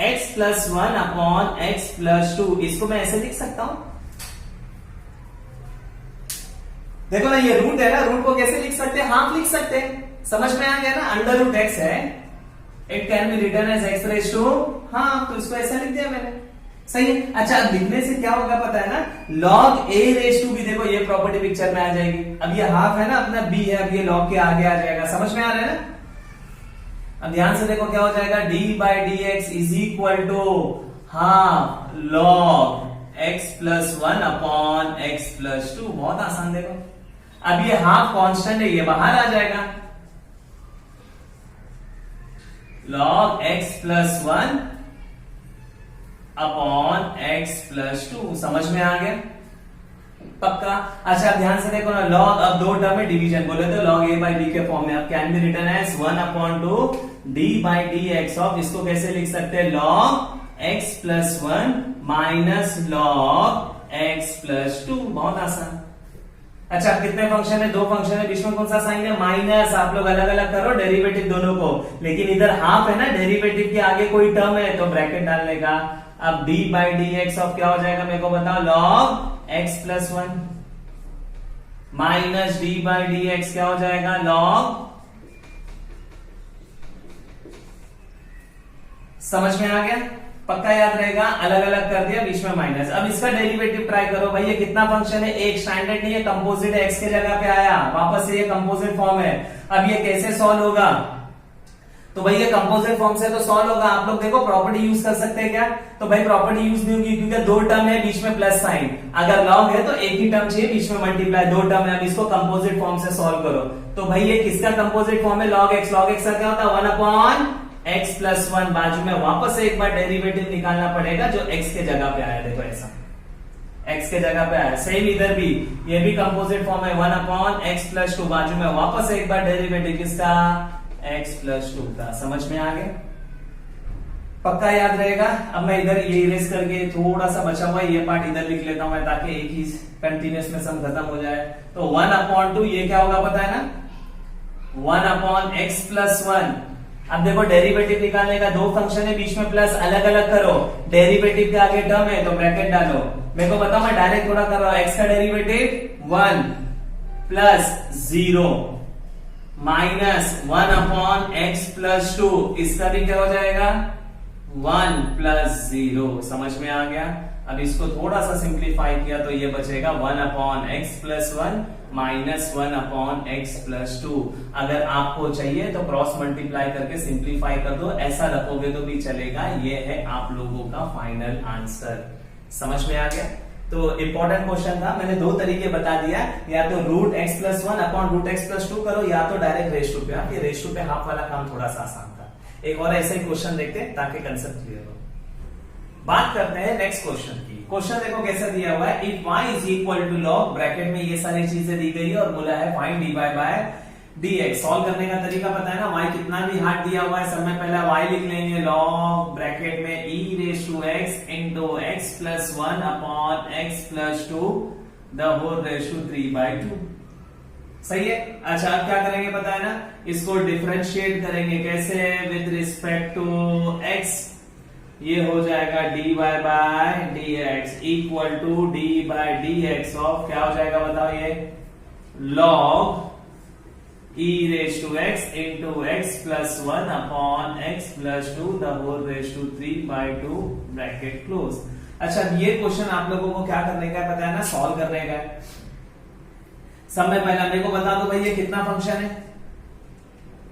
x plus 1 upon x plus 2, इसको मैं ऐसे लिख सकता हूं। देखो ना, ये रूट है ना, रूट को कैसे लिख सकते हैं, हाफ लिख सकते हैं। समझ में आ गया ना? अंडर रूट एक्स है, it can be return as X raise to half, तो इसको ऐसा लिख दिया मैंने। सही है। अच्छा, अब लिखने से क्या होगा पता है ना, log a रेज टू भी, देखो ये प्रॉपर्टी पिक्चर में आ जाएगी। अब ये हाफ है ना अपना b है, अब ये log के आगे आ जाएगा। समझ में आ रहा है ना? अब ध्यान से देखो क्या हो जाएगा, d by D X is equal to half log x plus 1 upon x plus 2। बहुत आसान। देखो अब ये हाफ कांस्टेंट है, ये बाहर आ जाएगा, log x plus 1 upon x plus 2। समझ में आ गया? पक्का? अच्छा, अब ध्यान से देखो ना, log, अब 2 टर्म में डिवीजन बोले तो log a बाई डी के फॉर्म में, अब can be return as 1 upon 2 d by D x of, इसको कैसे लिख सकते हैं, log x plus 1 minus log x plus 2। बहुत आसान। अच्छा, कितने फंक्शन है, 2 फंक्शन है, बीच में कौन सा साइन है, माइनस। आप लोग अलग अलग करो डेरिवेटिव दोनों को, लेकिन इधर हाफ है ना, डेरिवेटिव के आगे कोई टर्म है तो ब्रैकेट डालने का। अब d by D x of क्या हो जाएगा, मेरे को बताओ, log x plus 1 minus d by D x क्या हो जाएगा, log। समझ में आ गया? पक्का याद रहेगा? अलग अलग कर दिया, बीच में माइनस। अब इसका डेरिवेटिव ट्राई करो भाई। ये कितना फंक्शन है, एक स्टैंडर्ड नहीं है, कंपोजिट है, x के जगह पे आया, वापस से ये कंपोजिट फॉर्म है। अब ये कैसे सॉल्व होगा, तो भाई ये कंपोजिट फॉर्म से तो सॉल्व होगा। आप लोग देखो प्रॉपर्टी यूज कर सकते हैं क्या, तो भाई प्रॉपर्टी यूज नहीं होगी क्योंकि 2 टर्म है, बीच में प्लस साइन। अगर लॉग है तो एक ही टर्म चाहिए, बीच में मल्टीप्लाई, 2 टर्म है। अब इसको कंपोजिट फॉर्म से सॉल्व करो, तो भाई ये किसका कंपोजिट फॉर्म है, log x। log x का क्या होता है, 1 अपॉन x प्लस 1। बाजू में वापस से एक बार डेरिवेटिव निकालना पड़ेगा जो x के जगह पे आया। देखो ऐसा x के जगह पे आया। सेम इधर भी, ये भी कंपोजिट फॉर्म है, 1 अपॉन x प्लस 2। बाजू में वापस से एक बार डेरिवेटिव किसका, x प्लस 2 का। समझ में आ गया? पक्का याद रहेगा? अब मैं इधर ये इरेज करके थोड़ा सा बचा हुआ ये पार्ट इधर लिख लेता हूं मैं, ताकि एक ही कंटिन्यूस में सम खत्म हो जाए। तो 1 अपॉन 2 ये क्या होगा पता है ना, 1 अपॉन x प्लस 1। अब देखो डेरिवेटिव निकालने का, दो फंक्शन है बीच में प्लस, अलग अलग करो, डेरिवेटिव के आगे टर्म है तो ब्रैकेट डालो। मेरे को बताओ, मैं डायरेक्ट थोड़ा कर रहा हूं, एक्स का derivative 1 plus 0 minus 1 upon x plus 2, इसका भी क्या हो जाएगा 1 प्लस 0। समझ में आ गया। अब इसको थोड़ा सा सिंप्लीफाई किया तो ये बचेगा 1 upon x plus 1 minus 1 upon x plus 2। अगर आपको चाहिए तो क्रॉस मल्टीप्लाई करके सिंप्लीफाई कर दो, ऐसा रखोगे तो भी चलेगा। ये है आप लोगों का फाइनल आंसर। समझ में आ गया। तो इंपॉर्टेंट क्वेश्चन था, मैंने दो तरीके बता दिया, या तो root X plus 1 upon root X plus 2 करो, या तो डायरेक्ट रेश टू पे। आप ये रेश टू पे हाफ वाला काम थोड़ा सा आसान था। एक और ऐसा ही क्वेश्चन देखते हैं ताकि कंसेप्ट क्लियर हो। बात करते हैं नेक्स्ट क्वेश्चन की। क्वेश्चन देखो कैसा दिया हुआ है, if y is equal to log, bracket में ये सारी चीजें दी गई है और बोला है find dy by dx। Solve करने का तरीका पता है ना, y कितना भी हार्ड दिया हुआ है, सब में पहला y लिख लेंगे, लॉग ब्रैकेट में e raise to x into x plus 1 upon x plus 2 the whole raise to 3/2। सही है। अच्छा अब क्या करेंगे पता है ना, इसको डिफरेंशिएट करेंगे, कैसे, विद रिस्पेक्ट टू x। ये हो जाएगा dy by dx equal to d by dx of क्या हो जाएगा बताओ, ये log e raise to x into x plus 1 upon x plus 2 the whole raise to 3/2 bracket close. अच्छा ये क्वेश्चन आप लोगों को क्या करने का है पता है ना, सॉल्व करने का है। सब में पहला मेरे को बता दो भाई ये कितना फंक्शन है,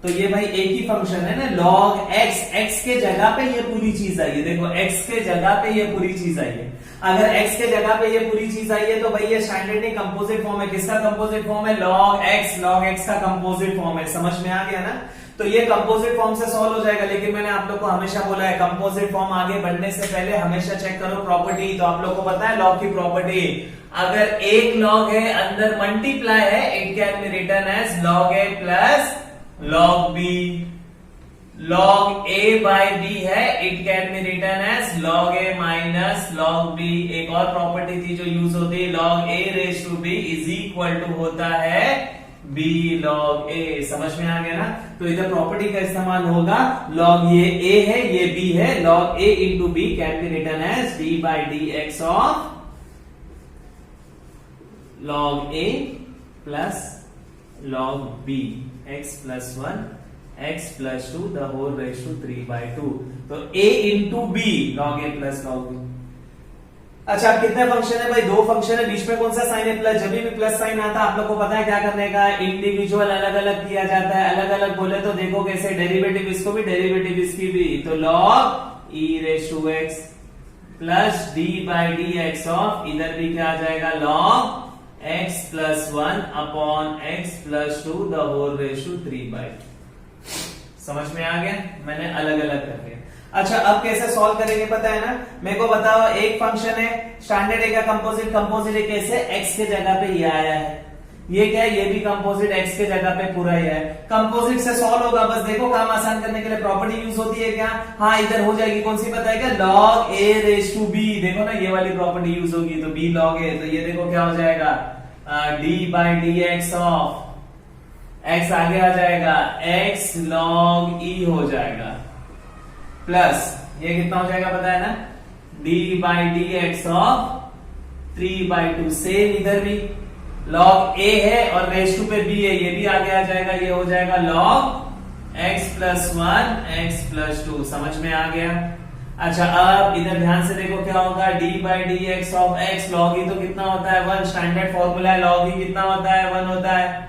तो ये भाई एक ही फंक्शन है ना, log x, x के जगह पे ये पूरी चीज आई है। देखो x के जगह पे ये पूरी चीज आई है। अगर x के जगह पे ये पूरी चीज आई है तो भाई ये स्टैंडर्ड नहीं कंपोजिट फॉर्म है। किसका कंपोजिट फॉर्म है, log x का कंपोजिट फॉर्म है। समझ में आ गया ना। तो ये कंपोजिट फॉर्म से सॉल्व हो जाएगा, लेकिन मैंने आप लोग को हमेशा बोला है कंपोजिट फॉर्म आगे बढ़ने से पहले हमेशा चेक करो प्रॉपर्टी। तो आप लोग को पता है log की प्रॉपर्टी, अगर एक log है अंदर मल्टीप्लाई है, it can be written as log a plus log b। log a by b है, it can be written as log a minus log b। एक और प्रॉपर्टी थी जो यूज होती है, log a raise to b is equal to होता है b log a। समझ में आ गया ना। तो इधर प्रॉपर्टी का इस्तेमाल होगा, log ये a है ये b है, log a into b can be written as d by dx of log a plus log b x plus 1 x plus 2 the whole raise to 3/2। तो a into b log a plus log b। अच्छा कितने function है भाई, दो function है, बीच में कौन सा साइन है प्लस। जब भी प्लस साइन आता है आप लोग को पता है क्या करने का, इंडिविजुअल अलग अलग किया जाता है। अलग अलग बोले तो देखो कैसे, डेरिवेटिव इसको भी डेरिवेटिव इसकी भी, तो log e raise to x plus d by dx of, इधर भी क्या आ जाएगा log x plus 1 upon x plus 2 the whole raise to 3/2। समझ में आ गया, मैंने अलग अलग कर दिया। अच्छा अब कैसे सॉल्व करेंगे पता है ना, मेरे को बताओ, एक फंक्शन है स्टैंडर्ड है, कंपोजिट, कंपोजिट है कैसे, x के जगह पे ये आया है, ये क्या है, ये भी कंपोजिट x के जगह पे पूरा ही है। कंपोजिट से सॉल्व होगा, बस देखो काम आसान करने के लिए प्रॉपर्टी यूज होती है क्या, हाँ इधर हो जाएगी, कौन सी पता है क्या, log a raise to b। देखो ना ये वाली प्रॉपर्टी यूज होगी, तो b log a, तो ये देखो क्या हो जाएगा d by dx of x आगे आ जाएगा x log e हो जाएगा, प्लस ये कितना हो जाएगा पता है ना, d by dx of 3/2। Same इधर भी log a है और रेज टू पे b है, ये भी आगे आ जाएगा, ये हो जाएगा log x plus 1 x plus 2। समझ में आ गया। अच्छा अब इधर ध्यान से देखो क्या होगा, d by dx of x log e तो कितना होता है 1, स्टैंडर्ड फॉर्मूला है, log e कितना होता है 1 होता है,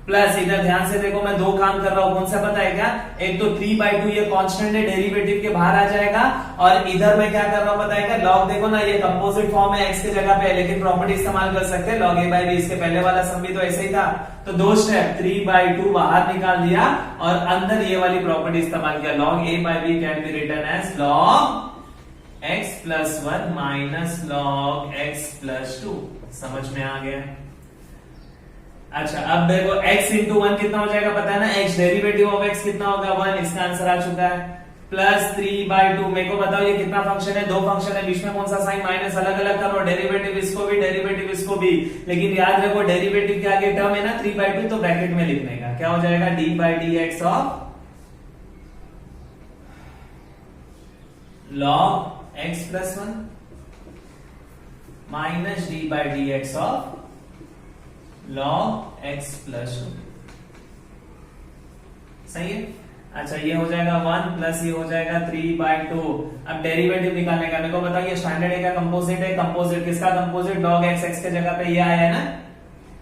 प्लस इधर ध्यान से देखो मैं दो काम कर रहा हूं, कौन सा पता है क्या, एक तो 3/2 ये कांस्टेंट है, डेरिवेटिव के बाहर आ जाएगा, और इधर मैं क्या कर रहा हूं पता है क्या, log देखो ना ये कंपोजिट फॉर्म है x के जगह पे, लेकिन प्रॉपर्टी इस्तेमाल कर सकते हैं log a बाई b। इसके पहले वाला सम भी तो ऐसे ही था, तो दो स्टेप 3/2 बाहर निकाल दिया और अंदर ये वाली प्रॉपर्टी इस्तेमाल किया, log a by b can be written as log x plus 1 minus log x plus 2। समझ में आ गया। अच्छा अब देखो x इंटू 1 कितना हो जाएगा पता है ना, x डेरिवेटिव ऑफ x कितना होगा 1, इसका आंसर आ चुका है, प्लस 3/2। मेरे को बताओ ये कितना फंक्शन है, दो फंक्शन है, बीच में कौन सा साइन माइनस, अलग अलग करो, डेरिवेटिव इसको भी डेरिवेटिव इसको भी, लेकिन याद रखो डेरिवेटिव के आगे टर्म है ना 3/2, तो ब्रैकेट में लिखने का क्या हो जाएगा, d by dx of log x plus 1 minus D by D x of log x plus 2। सही है। अच्छा ये हो जाएगा 1 प्लस ये हो जाएगा 3/2। अब डेरिवेटिव निकालने का, मेरे को बताओ ये स्टैंडर्ड ए का कंपोजिट है। कंपोजिट किसका कंपोजिट? log x, x के जगह पे ये आया है ना।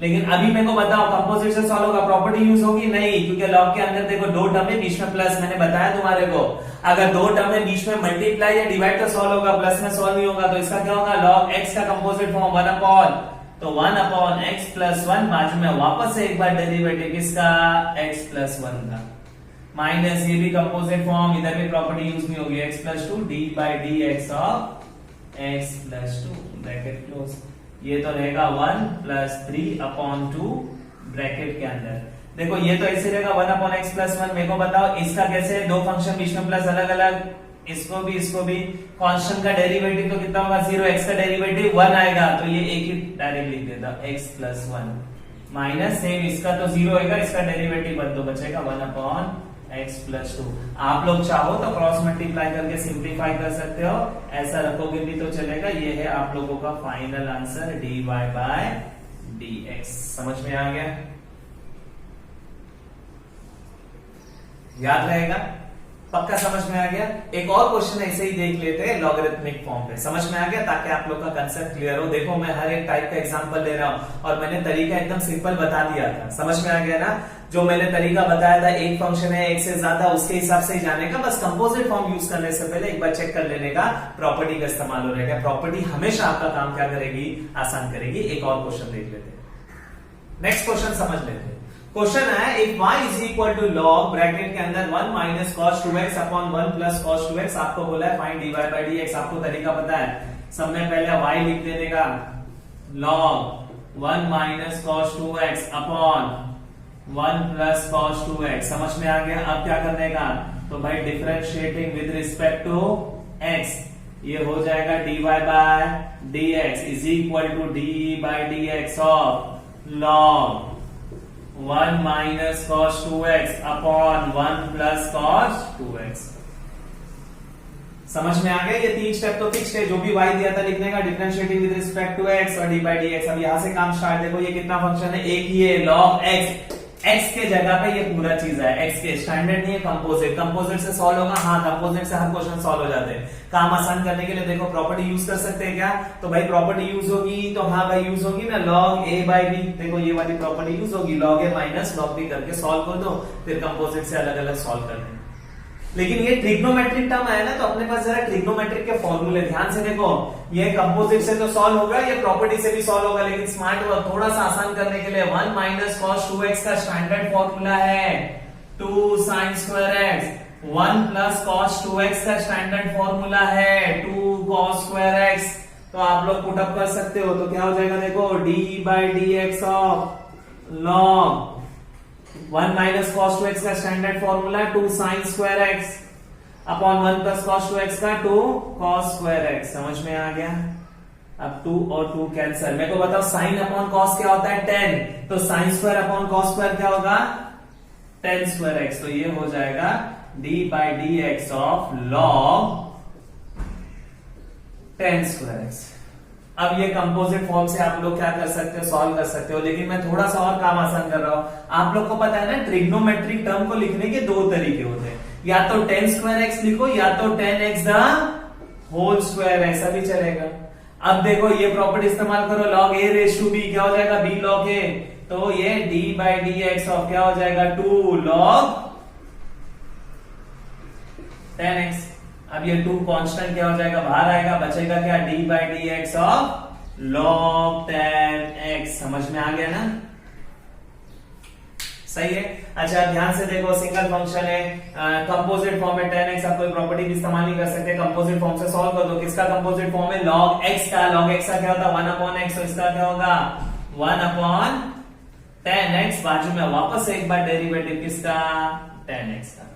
लेकिन अभी मेरे को बताओ कंपोजिट से सॉल्व होगा, प्रॉपर्टी यूज होगी नहीं, क्योंकि log के अंदर देखो दो टर्म है, बीच में प्लस। मैंने बताया तुम्हारे को, अगर दो टर्म है बीच में मल्टीप्लाई या डिवाइड तो सॉल्व होगा, प्लस में सॉल्व नहीं होगा। तो इसका क्या होगा? log x का कंपोजिट फॉर्म 1 अपॉन, तो 1 अपॉन x प्लस 1, बाजू में वापस से एक बार डेरिवेटिव किसका? x प्लस 1 का, माइनस ये भी कंपोजिट फॉर्म, इधर भी प्रॉपर्टी यूज नहीं होगी, x plus 2 D by D x of x plus 2 bracket close. ये तो रहेगा 1 प्लस 3 अपॉन 2 ब्रैकेट के अंदर। देखो ये तो ऐसे रहेगा 1 अपॉन x प्लस 1। मेरे को बताओ इसका कैसे? दो फंक्शन बीच में प्लस अलग अलग, इसको भी कांस्टेंट का डेरिवेटिव तो कितना होगा? 0। x का डेरिवेटिव 1 आएगा, तो ये एक ही डायरेक्ट लिख देता x प्लस 1 माइनस सेम इसका तो 0 होगा, इसका डेरिवेटिव 1 तो बचेगा 1 अपॉन x प्लस 2। आप लोग चाहो तो क्रॉस मल्टीप्लाई करके सिंप्लीफाई कर सकते हो, ऐसा रखोगे भी तो चलेगा। ये है आप लोगों का final answer dy by dx। समझ में आ गया? याद रहेगा? पक्का समझ में आ गया? एक और क्वेश्चन ऐसे ही देख लेते हैं लॉगरिथमिक फॉर्म पे। समझ में आ गया? ताकि आप लोग का कंसेप्ट क्लियर हो। देखो मैं हर एक टाइप का एग्जांपल ले रहा हूं और मैंने तरीका एकदम सिंपल बता दिया था। समझ में आ गया ना? जो मैंने तरीका बताया था, एक फंक्शन है एक से ज्यादा, उसके हिसाब से ही जाने का। बस कंपोजिट फॉर्म यूज करने से पहले एक बार चेक कर लेने का प्रॉपर्टी का इस्तेमाल हो रहेगा। प्रॉपर्टी हमेशा आपका काम क्या करेगी? आसान करेगी। एक और क्वेश्चन देख लेते हैं। नेक्स्ट क्वेश्चन समझ लेते हैं। क्वेश्चन है if y is equal to log bracket के अंदर 1 माइनस cos 2x अपॉन 1 प्लस cos 2x। आपको बोला है फाइंड dy बाई dx। आपको तरीका पता है, सब में पहले y लिख देने का, log 1 माइनस cos 2x अपॉन 1 प्लस cos 2x। समझ में आ गया? अब क्या करने का? तो भाई differentiating with respect to x, ये हो जाएगा dy by dx is equal to d by dx of log 1 minus cos 2x अपॉन 1 प्लस cos 2x। समझ में आ गया? ये तीन स्टेप तो फिक्स्ड है, जो भी y दिया था लिखने का, differentiating with respect to x और d बाई dx। अब यहां से काम स्टार्ट। देखो ये कितना फंक्शन है? एक ही है, log x। x के जगह पे ये पूरा चीज है, x के स्टैंडर्ड नहीं है, कंपोजिट। कंपोजिट से सॉल्व होगा? हाँ, कंपोजिट से हर क्वेश्चन सॉल्व हो जाते हैं। काम आसान करने के लिए देखो प्रॉपर्टी यूज कर सकते हैं क्या? तो भाई प्रॉपर्टी यूज होगी, तो हाँ भाई यूज होगी ना, log a बाई b। देखो ये वाली प्रॉपर्टी यूज होगी, log a minus log b करके सॉल्व कर दो, फिर कंपोजिट से अलग अलग सॉल्व कर दें। लेकिन ये ट्रिग्नोमेट्रिक टर्म है ना, तो अपने पास जरा ट्रिग्नोमेट्रिक के फॉर्मूले ध्यान से देखो। ये कंपोजिट से तो सॉल्व होगा, ये प्रॉपर्टी से भी सॉल्व होगा, लेकिन स्मार्ट वर्क थोड़ा सा आसान करने के लिए 1 माइनस cos 2x का स्टैंडर्ड फॉर्मूला है 2 sin square x। 1 plus cos 2x का स्टैंडर्ड फॉर्मूला है 2 cos स्क्वायर x। तो आप लोग पुट अप कर सकते हो, तो क्या हो जाएगा? देखो d by dx of log 1 minus cos 2x का standard formula 2 sin square x upon 1 plus cos 2x का 2 cos स्क्वायर x। समझ में आ गया? अब 2 और 2 कैंसिल। मेरे को बताओ sin अपॉन cos क्या होता है? 10। तो sin square upon cos square क्या होगा? 10 स्क्वायर x। तो ये हो जाएगा d by dx of log 10 square x। अब ये कंपोजिट फॉर्म से आप लोग क्या कर सकते हो? सॉल्व कर सकते हो। लेकिन मैं थोड़ा सा और काम आसान कर रहा हूं। आप लोग को पता है ना, ट्रिग्नोमेट्रिक टर्म को लिखने के दो तरीके होते हैं, या तो 10 स्क्वायर x लिखो, या तो 10x द होल स्क्वायर, ऐसा भी चलेगा। अब देखो ये प्रॉपर्टी इस्तेमाल करो, log a raise to b क्या हो जाएगा? b log a। तो ये d बाई dx ऑफ क्या हो जाएगा? 2 log 10x। अब ये 2 कांस्टेंट क्या हो जाएगा? बाहर आएगा, बचेगा क्या? d by dx of log 10x। समझ में आ गया ना? सही है। अच्छा ध्यान से देखो, सिंगल फंक्शन है, कंपोजिट फॉर्म में 10x। आप कोई प्रॉपर्टी भी इस्तेमाल नहीं कर सकते, कंपोजिट फॉर्म से सॉल्व कर दो। किसका कंपोजिट फॉर्म है? log x का। log x का क्या होता है? 1 अपॉन x। तो इसका क्या होगा? 1 अपॉन 10x। बाजू में वापस से एक बार डेरिवेटिव किसका? 10x का।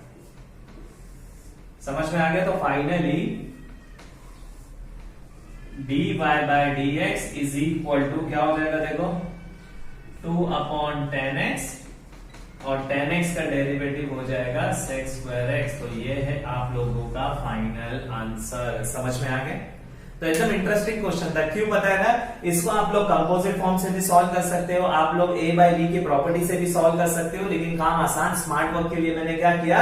समझ में आ गया? तो finally dy by dx is equal to क्या हो जाएगा? देखो 2 अपॉन 10x और 10x का डेरिवेटिव हो जाएगा sec स्क्वायर x। तो ये है आप लोगों का फाइनल आंसर। समझ में आ गया? तो एकदम इंटरेस्टिंग क्वेश्चन था। क्यों बताएगा? इसको आप लोग कंपोजिट फॉर्म से भी सॉल्व कर सकते हो, आप लोग a बाई b की प्रॉपर्टी से भी सॉल्व कर सकते हो, लेकिन काम आसान स्मार्ट वर्क के लिए मैंने क्या किया,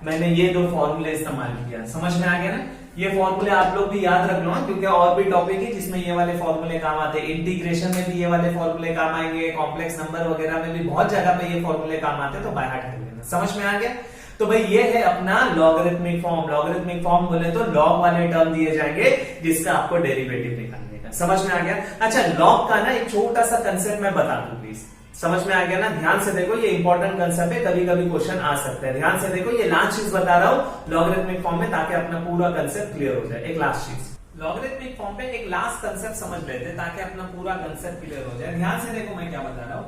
मैंने ये दो फॉर्मूले इस्तेमाल किया। समझ में आ गया ना? ये फॉर्मूले आप लोग भी याद रख लो, क्योंकि और भी टॉपिक है जिसमें ये वाले फॉर्मूले काम आते हैं। इंटीग्रेशन में भी ये वाले फॉर्मूले काम आएंगे, कॉम्प्लेक्स नंबर वगैरह में भी बहुत जगह पे ये फॉर्मूले काम आते हैं, तो बाय हार्ट कर लेना। समझ में आ गया? तो भाई ये है अपना लॉगरिथमिक फॉर्म। लॉगरिथमिक फॉर्म बोले तो लॉग वाले टर्म दिए जाएंगे जिसका आपको डेरिवेटिव निकालने का। समझ में आ गया? अच्छा, लॉग का ना एक छोटा सा कंसेप्ट मैं बता दूं प्लीज। समझ में आ गया ना? ध्यान से देखो, ये इंपॉर्टेंट कंसेप्ट है, कभी कभी क्वेश्चन आ सकता है। ध्यान से देखो, ये लास्ट चीज बता रहा हूं लॉगरिथमिक फॉर्म में, ताकि अपना पूरा कंसेप्ट क्लियर हो जाए। एक लास्ट चीज लॉगरिथमिक फॉर्म पे एक लास्ट कंसेप्ट समझ लेते हैं, ताकि अपना पूरा कंसेप्ट क्लियर हो जाए। ध्यान से देखो मैं क्या बता रहा हूं।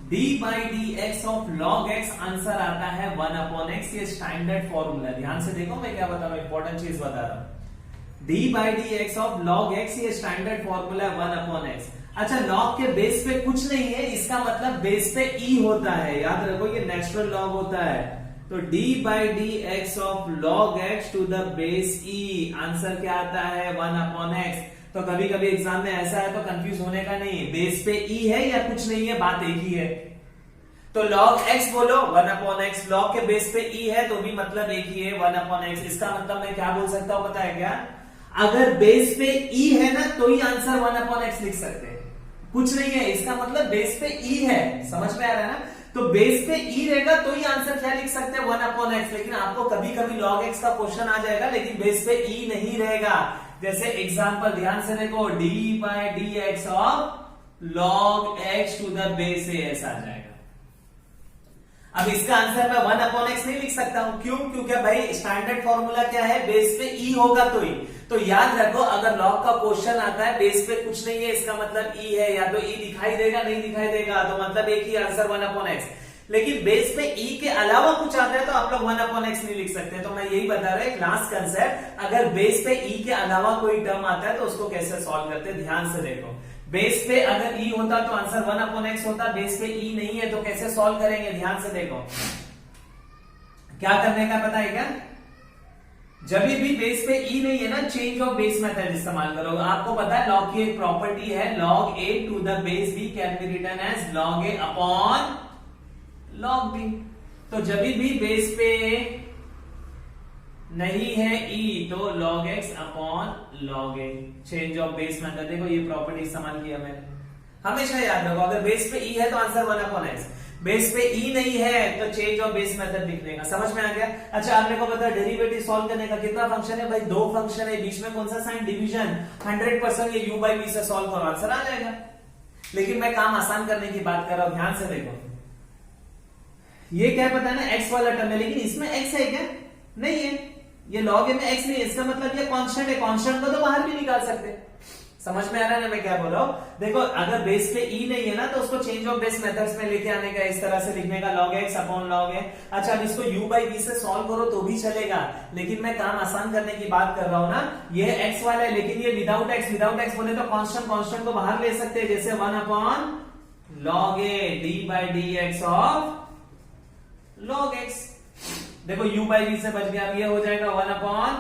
d by D x of log x answer आता है 1 अपॉन एक्स। ये स्टैंडर्ड फॉर्मूला। ध्यान से देखो मैं क्या बता रहा हूं, इंपॉर्टेंट चीज बता रहा हूं। d by D x of log x, ये स्टैंडर्ड फॉर्मूला है 1 अपॉन एक्स। अच्छा, लॉग के बेस पे कुछ नहीं है, इसका मतलब बेस पे e होता है। याद रखो, ये नेचुरल लॉग होता है। तो d by D x of log X to the base e, answer क्या आता है 1 अपॉन एक्स। तो कभी कभी एग्जाम में ऐसा है, तो कंफ्यूज होने का नहीं, बेस पे e है या कुछ नहीं है, बात एक ही है। तो log x बोलो 1 अपॉन एक्स, लॉग के बेस पे e है तो भी मतलब एक ही है 1 अपॉन एक्स। इसका मतलब मैं क्या बोल सकता हूं पता है क्या? अगर बेस पे e है ना तो ही आंसर 1 अपॉन एक्स लिख सकते हैं, कुछ नहीं है, इसका मतलब बेस पे e है। समझ में आ रहा है ना? तो बेस पे e रहेगा तो ही आंसर क्या लिख सकते हैं 1 अपॉन एक्स। लेकिन आपको कभी कभी log x का क्वेश्चन आ जाएगा, लेकिन बेस पे e नहीं रहेगा। जैसे एग्जांपल ध्यान से देखो, d by D x of log x to the base a, ऐसा आ जाएगा। अब इसका आंसर मैं 1 अपॉन एक्स नहीं लिख सकता हूं। क्यों? क्योंकि भाई स्टैंडर्ड फॉर्मूला क्या है, बेस पे e होगा तो ही। तो याद रखो, अगर लॉग का क्वेश्चन आता है बेस पे कुछ नहीं है, इसका मतलब e है, या तो e दिखाई देगा नहीं दिखाई देगा, तो मतलब एक ही आंसर 1 अपॉन एक्स। लेकिन बेस पे e के अलावा कुछ आता है तो आप लोग 1 अपॉन एक्स नहीं लिख सकते। तो मैं यही बता रहा हूं, लास्ट कंसेप्ट, अगर बेस पे e के अलावा कोई टर्म आता है तो उसको कैसे सॉल्व करते हैं। ध्यान से देखो, बेस पे अगर e होता तो आंसर 1 अपॉन एक्स होता, बेस पे e नहीं है तो कैसे सॉल्व करेंगे। ध्यान से देखो, क्या करने का पता है क्या? जब भी बेस पे e नहीं है ना, चेंज ऑफ बेस मेथड इस्तेमाल करो। आपको पता है लॉग की एक प्रॉपर्टी है, log a to the base b can be written as log a upon log b। तो जब भी बेस पे नहीं है e तो log x upon log a, change of base method. देखो ये प्रॉपर्टी इस्तेमाल किया मैंने, हमेशा याद रखो, अगर बेस पे e है तो आंसर 1 अपॉन x, बेस पे e नहीं है तो चेंज ऑफ बेस मेथड लिखने का। समझ में आ गया? अच्छा, आपने को पता है डेरिवेटिव सॉल्व करने का कितना फंक्शन है भाई? 2 फंक्शन है, बीच में कौन सा साइन, डिवीजन। 100% ये u बाई v से सॉल्व करो, आंसर आ जाएगा। लेकिन मैं काम आसान करने की बात कर रहा हूं। ध्यान से देखो, ये क्या पता है ना, x वाला टर्म है, लेकिन इसमें x है क्या? नहीं है। ये log a में x नहीं है, इसका मतलब ये कांस्टेंट है, कांस्टेंट को तो बाहर भी निकाल सकते। समझ में आ रहा है ना मैं क्या बोल रहा हूं? देखो, अगर बेस पे e नहीं है ना तो उसको चेंज ऑफ बेस मेथड्स में लेके आने का, इस तरह से लिखने का log x upon log a। अच्छा, अब इसको u बाई v से सॉल्व करो तो भी चलेगा, लेकिन मैं काम आसान करने की बात कर रहा हूं ना। ये x वाला है, लेकिन ये विदाउट x बोले तो कांस्टेंट को बाहर ले सकते हैं, जैसे 1 upon log a d by D x of log x। देखो u बाई v से बच गया, अब ये हो जाएगा 1 upon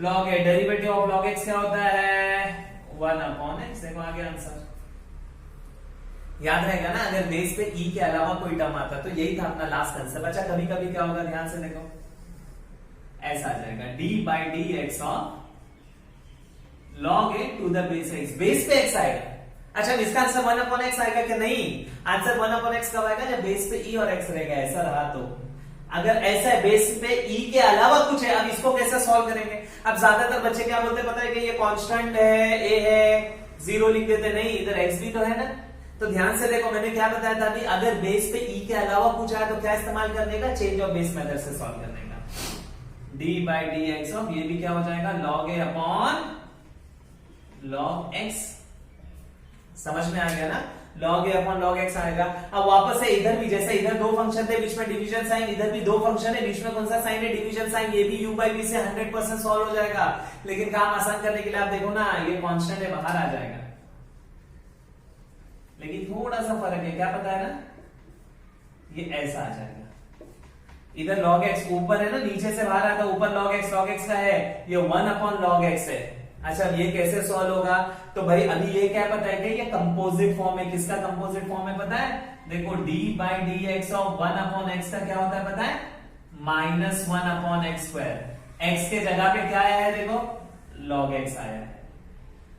log a। Derivative of log x क्या होता है? 1 अपॉन x। देखो आगे आंसर याद रहेगा ना, अगर बेस पे e के अलावा कोई टर्म आता तो यही था अपना लास्ट कंसेप्ट। अच्छा, कभी कभी क्या होगा, ध्यान से देखो, ऐसा आ जाएगा d by D x of log a to the base x। Base पे x आएगा। अच्छा, इसका आंसर 1 अपॉन x आएगा क्या? नहीं, आंसर 1 अपॉन x कब आएगा? जब बेस पे e और x रहेगा। ऐसा रहा तो, अगर ऐसा है बेस पे e के अलावा कुछ है, अब इसको कैसे सॉल्व करेंगे? अब ज्यादातर बच्चे क्या बोलते हैं पता है कि ये कांस्टेंट है, a है, 0 लिख देते। नहीं, इधर x भी तो है ना। तो ध्यान से देखो, मैंने क्या बताया था अभी, अगर बेस पे e के अलावा कुछ आया तो क्या इस्तेमाल करने का? चेंज ऑफ बेस मेथड से सॉल्व करने का। d by D x of, ये भी क्या हो जाएगा? log a upon log x। समझ में आ गया ना? log a upon log x आएगा। अब वापस से इधर भी, जैसे इधर 2 फंक्शन थे, बीच में डिवीजन साइन, इधर भी 2 फंक्शन है, बीच में कौन सा साइन है? Division sign. ये भी u बाई v से 100% सॉल्व हो जाएगा। लेकिन काम आसान करने के लिए आप देखो ना, ये कांस्टेंट है, बाहर आ जाएगा। लेकिन थोड़ा सा फर्क है, क्या पता है ना? ये ऐसा आ जाएगा। इधर log x ऊपर है ना, नीचे से बाहर आता, ऊपर log x का है, ये 1 अपॉन log x है। अच्छा अब ये कैसे सॉल्व होगा? तो भाई अभी ये क्या पता है कि ये कंपोजिट फॉर्म है। किसका कंपोजिट फॉर्म है पता है? देखो d by D x of 1 upon x का क्या होता है पता है? -1 अपॉन एक्स स्क्वायर। एक्स के जगह पे क्या आया है देखो, log x आया है।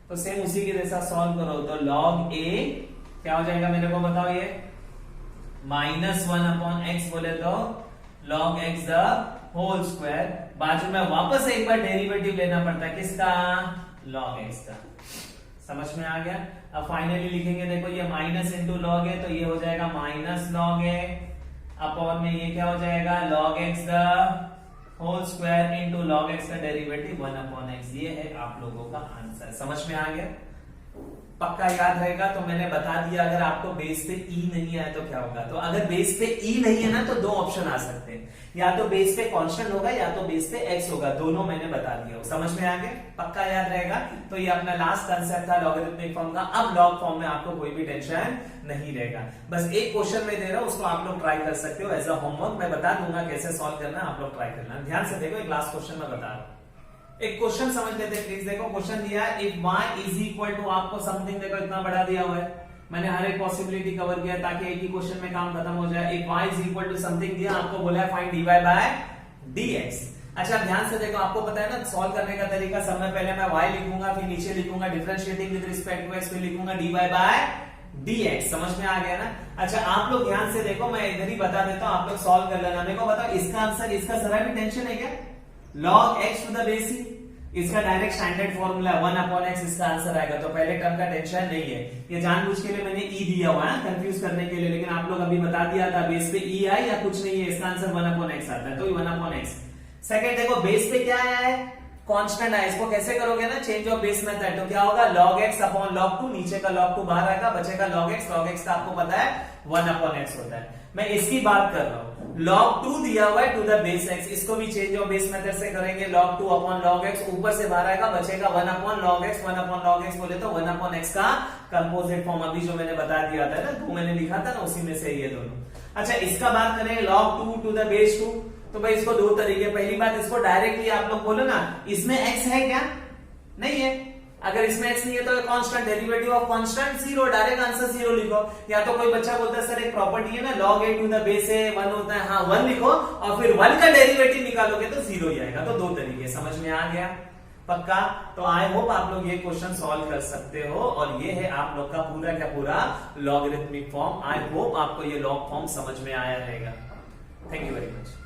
तो सेम उसी के जैसा सॉल्व करो, तो log a क्या हो जाएगा मेरे को बताओ? ये -1 अपॉन एक्स बोले तो log x the whole square, बाजू में वापस एक बार डेरिवेटिव लेना पड़ता है, किसका? log x का। समझ में आ गया? अब फाइनली लिखेंगे, देखो ये माइनस इंटू लॉग है, तो ये हो जाएगा माइनस लॉग है अपॉन में ये क्या हो जाएगा? log x the whole square into log x का डेरिवेटिव 1 अपॉन x। ये है आप लोगों का आंसर। समझ में आ गया? पक्का याद रहेगा। तो मैंने बता दिया, अगर आपको बेस पे ई नहीं आया तो क्या होगा? तो अगर बेस पे ई नहीं है ना, तो दो ऑप्शन आ सकते हैं, या तो बेस पे कांस्टेंट होगा या तो बेस पे एक्स होगा। दोनों मैंने बता दिया। समझ में आ गया? पक्का याद रहेगा। तो ये अपना लास्ट कंसेप्ट था लॉगरिथमिक फॉर्म का। अब लॉग फॉर्म में आपको कोई भी टेंशन नहीं रहेगा। बस एक क्वेश्चन में दे रहा हूं, उसको आप लोग ट्राई कर सकते हो एज अ होमवर्क। मैं बता दूंगा कैसे सॉल्व करना, आप लोग ट्राई करना। ध्यान से देखो, एक लास्ट क्वेश्चन में बता रहा हूं। एक क्वेश्चन समझ लेते हैं प्लीज। देखो क्वेश्चन दिया है, if y is equal to, आपको समथिंग देखो इतना बड़ा दिया हुआ है, मैंने हर एक पॉसिबिलिटी कवर किया ताकि एक ही क्वेश्चन में काम खत्म हो जाए। If y is equal to something दिया, आपको बोला है फाइंड dy बाय dx। अच्छा ध्यान से देखो, आपको पता है ना सॉल्व करने का तरीका। सब में पहले मैं y लिखूंगा, फिर नीचे लिखूंगा differentiating with respect to x, फिर लिखूंगा dy बाय dx। समझ में आ गया ना? अच्छा आप लोग ध्यान से देखो, मैं इधर ही बता देता हूं, आप लोग सॉल्व कर लेना। मेरे को बताओ इसका आंसर, इसका जरा भी टेंशन है क्या? log x to the base c, इसका direct standard formula 1 upon x, इसका आंसर आएगा। तो पहले टर्म का टेंशन नहीं है, ये जानबूझ के लिए मैंने e दिया हुआ है कंफ्यूज करने के लिए, लेकिन आप लोग अभी बता दिया था बेस पे e आए या कुछ नहीं है, इसका आंसर 1 अपॉन x आता है, तो 1 अपॉन x। सेकंड देखो बेस पे क्या आया है? कांस्टेंट आया। इसको कैसे करोगे ना, चेंज ऑफ बेस मेथड, तो क्या होगा? log x अपॉन log 2, नीचे का log 2 बाहर आएगा, बचेगा log x। log x का आपको पता है 1 अपॉन x होता है। मैं इसकी बात कर रहा हूं, log 2 दिया हुआ है टू द बेस x, इसको भी चेंज ऑफ बेस मेथड से करेंगे। log 2 अपॉन log x, ऊपर से बाहर आएगा, बचेगा 1 upon log x। 1 upon log x बोले तो 1 अपॉन x का कंपोजिट फॉर्म, अभी जो मैंने बता दिया था ना, 2 मैंने लिखा था ना, उसी में से ये दोनों। अच्छा इसका बात करें log 2 टू द बेस 2, तो भाई इसको दो तरीके। पहली बात, इसको डायरेक्टली आप लोग बोलो ना, इसमें x है क्या? नहीं है। अगर इसमें x नहीं है तो constant, derivative of constant 0, direct answer 0 लिखो। या तो कोई बच्चा बोलता है सर एक प्रॉपर्टी है ना, log a to the base है 1 होता है, हाँ 1 लिखो और फिर 1 का डेरिवेटिव निकालोगे तो 0 ही आएगा। तो दो तरीके। समझ में आ गया? पक्का? तो आई होप आप लोग ये क्वेश्चन सॉल्व कर सकते हो। और ये है आप लोग का पूरा क्या पूरा लॉगरिथमिक फॉर्म। आई होप आपको ये लॉग फॉर्म समझ में आया रहेगा। Thank you very much.